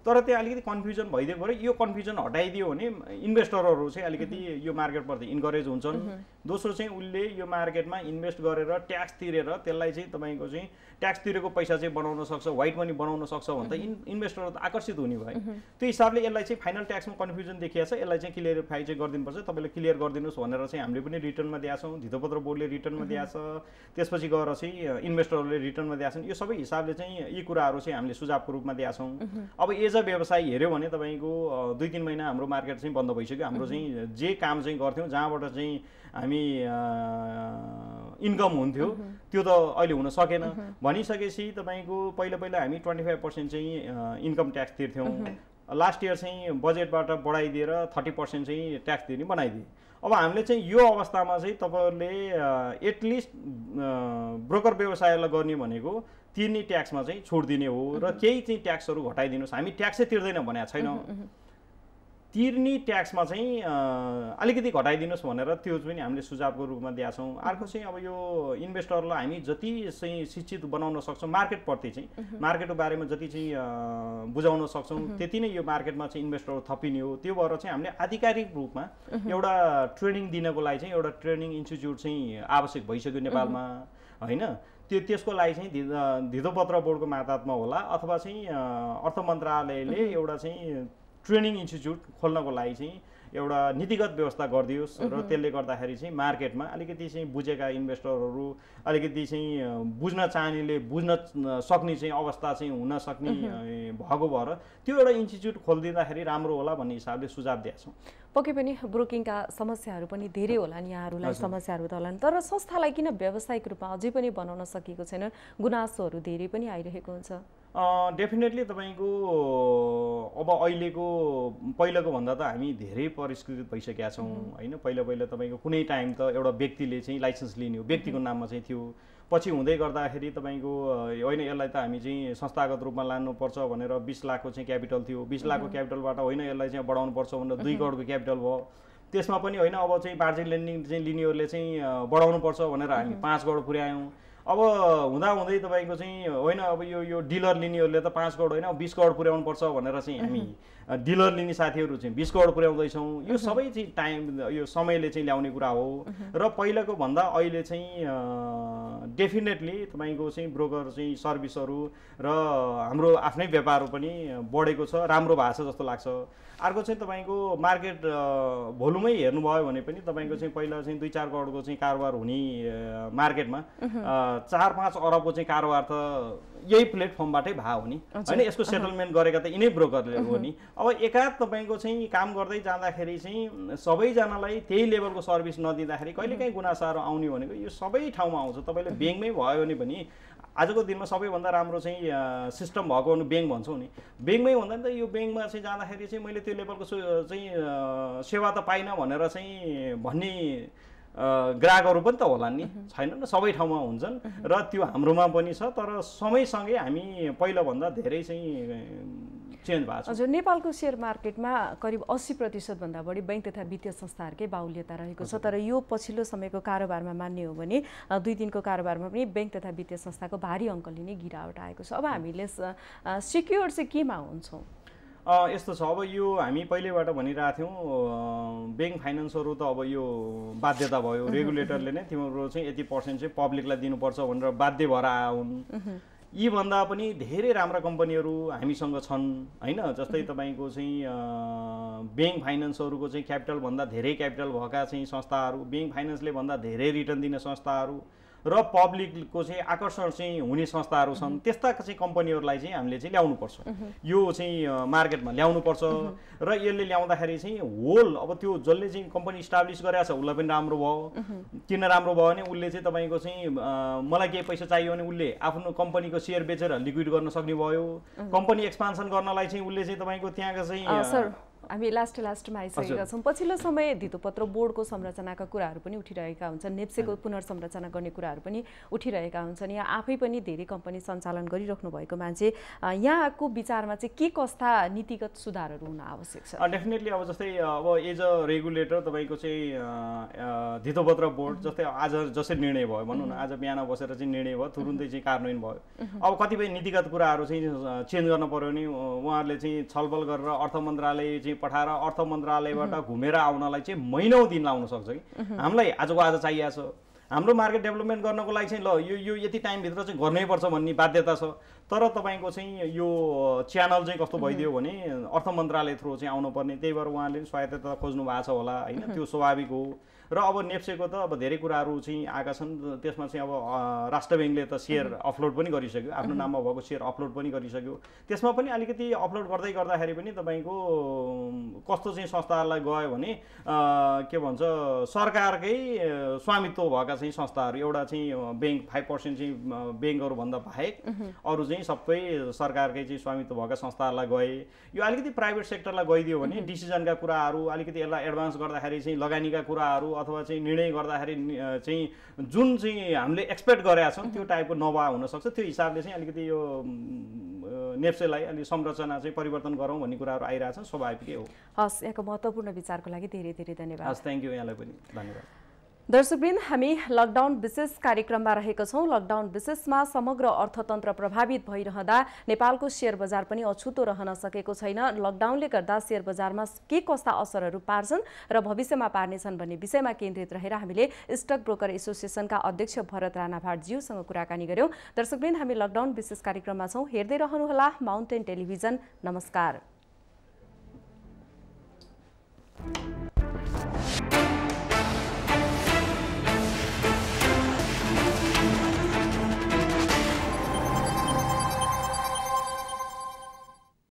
तर त्यहाँ अलिकति कन्फ्युजन भइदियो भएर यो कन्फ्युजन हटाइदियो भने इन्भेस्टरहरू चाहिँ अलिकति यो मार्केटप्रति इन्करेज हुन्छन्। दोस्रो चाहिँ उसले यो मार्केटमा इन्भेस्ट गरेर ट्याक्स तिरेर त्यसलाई चाहिँ तपाईँको चाहिँ ट्याक्स तिरेको पैसा चाहिँ बनाउन सक्छ, व्हाइट मनी बनाउन सक्छ भने त इन्भेस्टरहरू त आकर्षित हुने भयो। त्यो हिसाबले यसलाई चाहिँ फाइनल ट्याक्समा कन्फ्युजन देखिएको छ, यसलाई चाहिँ क्लियरिफाई चाहिँ गरिदिनुपर्छ। तपाईँले क्लियर गरिदिनुहोस् भनेर चाहिँ हामीले पनि रिटर्नमा दिएका छौँ, धितोपत्र बोर्डले रिटर्नमा दिएको छ, त्यसपछि गएर चाहिँ इन्भेस्टरहरूले रिटर्नमा दिएका छन्। यो सबै हिसाबले चाहिँ यी कुराहरू चाहिँ हामीले सुझावको रूपमा दिएका छौँ। अब एज अ व्यवसायी हेऱ्यो भने तपाईँको 2-3 महिना हाम्रो मार्केट चाहिँ बन्द भइसक्यो। हाम्रो चाहिँ जे काम चाहिँ गर्थ्यौँ, जहाँबाट चाहिँ हामी इन्कम हुन्थ्यो त्यो त अहिले हुन सकेन। भनिसकेपछि तपाईँको पहिला हामी 25% चाहिँ इन्कम ट्याक्स तिर्थ्यौँ। लास्ट इयर चाहिँ बजेटबाट बढाइदिएर 30% चाहिँ ट्याक्स तिर्ने बनाइदिए। अब हामीले चाहिँ यो अवस्थामा चाहिँ तपाईँहरूले एटलिस्ट ब्रोकर व्यवसायलाई गर्ने भनेको तिर्ने ट्याक्समा चाहिँ छुट दिने हो र केही चाहिँ ट्याक्सहरू घटाइदिनुहोस्। हामी ट्याक्सै तिर्दैन भनेको छैनौँ, तिर्ने ट्याक्समा चाहिँ अलिकति घटाइदिनुहोस् भनेर त्यो पनि हामीले सुझावको रूपमा दिएका छौँ। अर्को चाहिँ अब यो इन्भेस्टरलाई हामी जति चाहिँ शिक्षित बनाउन सक्छौँ मार्केटप्रति चाहिँ, मार्केटको बारेमा जति चाहिँ बुझाउन सक्छौँ त्यति नै यो मार्केटमा चाहिँ इन्भेस्टरहरू थपिने हो। त्यो भएर चाहिँ हामीले आधिकारिक रूपमा एउटा ट्रेनिङ दिनको लागि चाहिँ एउटा ट्रेनिङ इन्स्टिच्युट चाहिँ आवश्यक भइसक्यो नेपालमा होइन। त्यसको लागि चाहिँ धितोपत्र बोर्डको मातहतमा होला अथवा चाहिँ अर्थ मन्त्रालयले एउटा चाहिँ ट्रेनिङ इन्स्टिच्युट खोल्नको लागि चाहिँ एउटा नीतिगत व्यवस्था गरिदियोस् र त्यसले गर्दाखेरि चाहिँ मार्केटमा अलिकति चाहिँ बुझेका इन्भेस्टरहरू अलिकति चाहिँ बुझ्न चाहनेले बुझ्न सक्ने चाहिँ अवस्था चाहिँ हुन सक्ने भएको भएर त्यो एउटा इन्स्टिच्युट खोलिदिँदाखेरि राम्रो होला भन्ने हिसाबले सुझाव दिएका छौँ। पक्कै पनि ब्रोकिङका समस्याहरू पनि धेरै होलान्, यहाँहरूलाई समस्याहरू त होलान्, तर संस्थालाई किन व्यावसायिक रूपमा अझै पनि बनाउन सकेको छैन? गुनासोहरू धेरै पनि आइरहेको हुन्छ। डेफिनेटली तपाईँको अब अहिलेको पहिलाको भन्दा त हामी धेरै परिष्कृत भइसकेका छौँ होइन। पहिला तपाईँको कुनै टाइम त एउटा व्यक्तिले चाहिँ लाइसेन्स लिने हो, व्यक्तिको नाममा चाहिँ थियो। पछि हुँदै गर्दाखेरि तपाईँको होइन यसलाई त हामी चाहिँ संस्थागत रूपमा लानुपर्छ भनेर 20 लाखको चाहिँ क्यापिटल थियो। 20 लाखको क्यापिटलबाट होइन यसलाई चाहिँ बढाउनुपर्छ भनेर 2 करोडको क्यापिटल भयो। त्यसमा पनि होइन अब चाहिँ मार्जिन लेन्डिङ चाहिँ लिनेहरूले चाहिँ बढाउनुपर्छ भनेर हामी 5 करोड पुर्यायौँ। अब हुँदाहुँदै तपाईँको चाहिँ होइन अब यो डिलर लिनेहरूले त 5 करोड होइन 20 करोड पुर्याउनु पर्छ भनेर चाहिँ हामी डिलर लिने साथीहरू चाहिँ 20 करोड पुर्याउँदैछौँ। यो सबै चाहिँ टाइम यो समयले चाहिँ ल्याउने कुरा हो र पहिलाको भन्दा अहिले चाहिँ डेफिनेटली तपाईँको चाहिँ ब्रोकर चाहिँ सर्भिसहरू र हाम्रो आफ्नै व्यापारहरू पनि बढेको छ, राम्रो भएको छ जस्तो लाग्छ। अर्को चाहिँ तपाईँको मार्केट भोल्युमै हेर्नुभयो भने पनि तपाईँको चाहिँ पहिला चाहिँ 2-4 करोडको चाहिँ कारोबार हुने मार्केटमा 4-5 अरबको चाहिँ कारोबार त यही प्लेटफर्मबाटै भयो नि होइन। यसको सेटलमेन्ट गरेका त यिनै ब्रोकरले हो नि। अब एकाध तपाईँको चाहिँ काम गर्दै जाँदाखेरि चाहिँ सबैजनालाई त्यही लेभलको सर्भिस नदिँदाखेरि कहिलेकाहीँ गुनासाहरू आउने भनेको यो सबै ठाउँमा आउँछ। तपाईँले ब्याङ्कमै भयो भने पनि आजको दिनमा सबैभन्दा राम्रो चाहिँ सिस्टम भएको ब्याङ्क भन्छौँ नि, ब्याङ्कमै भन्दा नि त यो ब्याङ्कमा चाहिँ जाँदाखेरि चाहिँ मैले त्यो लेभलको चाहिँ सेवा त पाइनँ भनेर चाहिँ भन्ने ग्राहकहरू पनि त होला नि, छैन न, सबै ठाउँमा हुन्छन् र त्यो हाम्रोमा पनि छ। तर समयसँगै हामी पहिलाभन्दा धेरै चाहिँ चेन्ज भएको छ। हजुर, नेपालको सेयर मार्केटमा करिब 80% भन्दा बढी बैंक तथा वित्तीय संस्थाहरूकै बाहुल्यता रहेको छ। तर यो पछिल्लो समयको कारोबारमा मान्ने हो भने 2 दिनको कारोबारमा पनि बैंक तथा वित्तीय संस्थाको भारी अङ्कले नै गिरावट आएको छ। अब हामीले सिक्योर चाहिँ केमा हुन्छौँ? यस्तो छ, अब यो हामी पहिलेबाट भनिरहेको थियौँ ब्याङ्क फाइनेन्सहरू त अब यो बाध्यता भयो, रेगुलेटरले नै तिम्रो चाहिँ यति % चाहिँ पब्लिकलाई दिनुपर्छ भनेर बाध्य भएर आए हुन्। यी भन्दा पनि धेरै राम्रा कम्पनीहरू हामीसँग छन् होइन। जस्तै तपाईँको चाहिँ ब्याङ्क फाइनेन्सहरूको चाहिँ क्यापिटल भन्दा धेरै क्यापिटल भएका चाहिँ संस्थाहरू, ब्याङ्क फाइनेन्सले भन्दा धेरै रिटर्न दिने संस्थाहरू र पब्लिकको चाहिँ आकर्षण चाहिँ हुने संस्थाहरू छन्। त्यस्ता चाहिँ कम्पनीहरूलाई चाहिँ हामीले चाहिँ ल्याउनुपर्छ, यो चाहिँ मार्केटमा ल्याउनुपर्छ। र यसले ल्याउँदाखेरि चाहिँ होल अब त्यो जसले चाहिँ कम्पनी इस्टाब्लिस गरेको छ उसलाई पनि राम्रो भयो। किन राम्रो भयो भने उसले चाहिँ तपाईँको चाहिँ मलाई केही पैसा चाहियो भने उसले आफ्नो कम्पनीको सेयर बेचेर लिक्विड गर्न सक्ने भयो। कम्पनी एक्सपान्सन गर्नलाई चाहिँ उसले चाहिँ तपाईँको त्यहाँको चाहिँ हामी लास्टमा आइसकेका छौँ। पछिल्लो समय धितोपत्र बोर्डको संरचनाका कुराहरू पनि उठिरहेका हुन्छन्, नेप्सेको पुनर्संरचना गर्ने कुराहरू पनि उठिरहेका हुन्छन्। यहाँ आफै पनि धेरै कम्पनी सञ्चालन गरिराख्नु भएको मान्छे, यहाँको विचारमा चाहिँ के कस्ता नीतिगत सुधारहरू हुन आवश्यक छ? डेफिनेटली अब जस्तै अब एज अ रेगुलेटर तपाईँको चाहिँ धितोपत्र बोर्ड जस्तै आज जसरी निर्णय भयो भनौँ न, आज बिहान बसेर चाहिँ निर्णय भयो, तुरुन्तै चाहिँ कार्यान्वयन भयो। अब कतिपय नीतिगत कुराहरू चाहिँ चेन्ज गर्न पर्यो भने उहाँहरूले चाहिँ छलफल गरेर अर्थ मन्त्रालय चाहिँ पठाएर अर्थ मन्त्रालयबाट घुमेर आउनलाई चाहिँ महिनौँ दिन लाउन सक्छ कि। हामीलाई आजको आज चाहिएको छ, हाम्रो मार्केट डेभलपमेन्ट गर्नको लागि चाहिँ ल यो यति टाइमभित्र चाहिँ गर्नै पर्छ भन्ने बाध्यता छ। तर तपाईँको चाहिँ यो च्यानल चाहिँ कस्तो भइदियो भने अर्थ मन्त्रालय थ्रु चाहिँ आउनुपर्ने, त्यही भएर उहाँले स्वायत्तता खोज्नु भएको छ होला होइन, त्यो स्वाभाविक हो। र अब नेप्सेको त अब धेरै कुराहरू चाहिँ आएका छन्, त्यसमा चाहिँ अब राष्ट्र ब्याङ्कले त सेयर अपलोड पनि गरिसक्यो, आफ्नो नाममा भएको सेयर अपलोड पनि गरिसक्यो। त्यसमा पनि अलिकति अपलोड गर्दै गर्दाखेरि पनि तपाईँको कस्तो चाहिँ संस्थाहरूलाई गयो भने के भन्छ सरकारकै स्वामित्व भएका चाहिँ संस्थाहरू, एउटा चाहिँ ब्याङ्क 5% चाहिँ ब्याङ्कहरूभन्दा बाहेक अरू चाहिँ सबै सरकारकै चाहिँ स्वामित्व भएका संस्थाहरूलाई गए। यो अलिकति प्राइभेट सेक्टरलाई गइदियो भने डिसिजनका कुराहरू अलिकति यसलाई एडभान्स गर्दाखेरि चाहिँ लगानीका कुराहरू अथवा चाहिँ निर्णय गर्दाखेरि चाहिँ जुन चाहिँ हामीले एक्सपेक्ट गरेका छौँ त्यो टाइपको नभए हुनसक्छ। त्यो हिसाबले चाहिँ अलिकति यो नेप्सेलाई अलि संरचना चाहिँ परिवर्तन गरौँ भन्ने कुराहरू आइरहेछन्, स्वाभाविकै हो। हस्, यहाँको महत्त्वपूर्ण विचारको लागि धेरै धेरै धन्यवाद। हस्, थ्याङ्क यू, यहाँलाई पनि धन्यवाद। दर्शकवृन्द, हामी लकडाउन विशेष कार्यक्रममा रहेका छौँ। लकडाउन विशेषमा समग्र अर्थतन्त्र प्रभावित भइरहँदा नेपालको शेयर बजार पनि अछुतो रहन सकेको छैन। लकडाउनले गर्दा शेयर बजारमा के कस्ता असरहरू पार्छन् र भविष्यमा पार्नेछन् भन्ने विषयमा केन्द्रित रहेर हामीले स्टक ब्रोकर एसोसिएसनका अध्यक्ष भरत राणा भाटज्यूसँग कुराकानी गर्यौँ। दर्शकवृन्द, हामी लकडाउन विशेष कार्यक्रममा छौँ, हेर्दै रहनुहोला माउन्टेन टेलिभिजन। नमस्कार।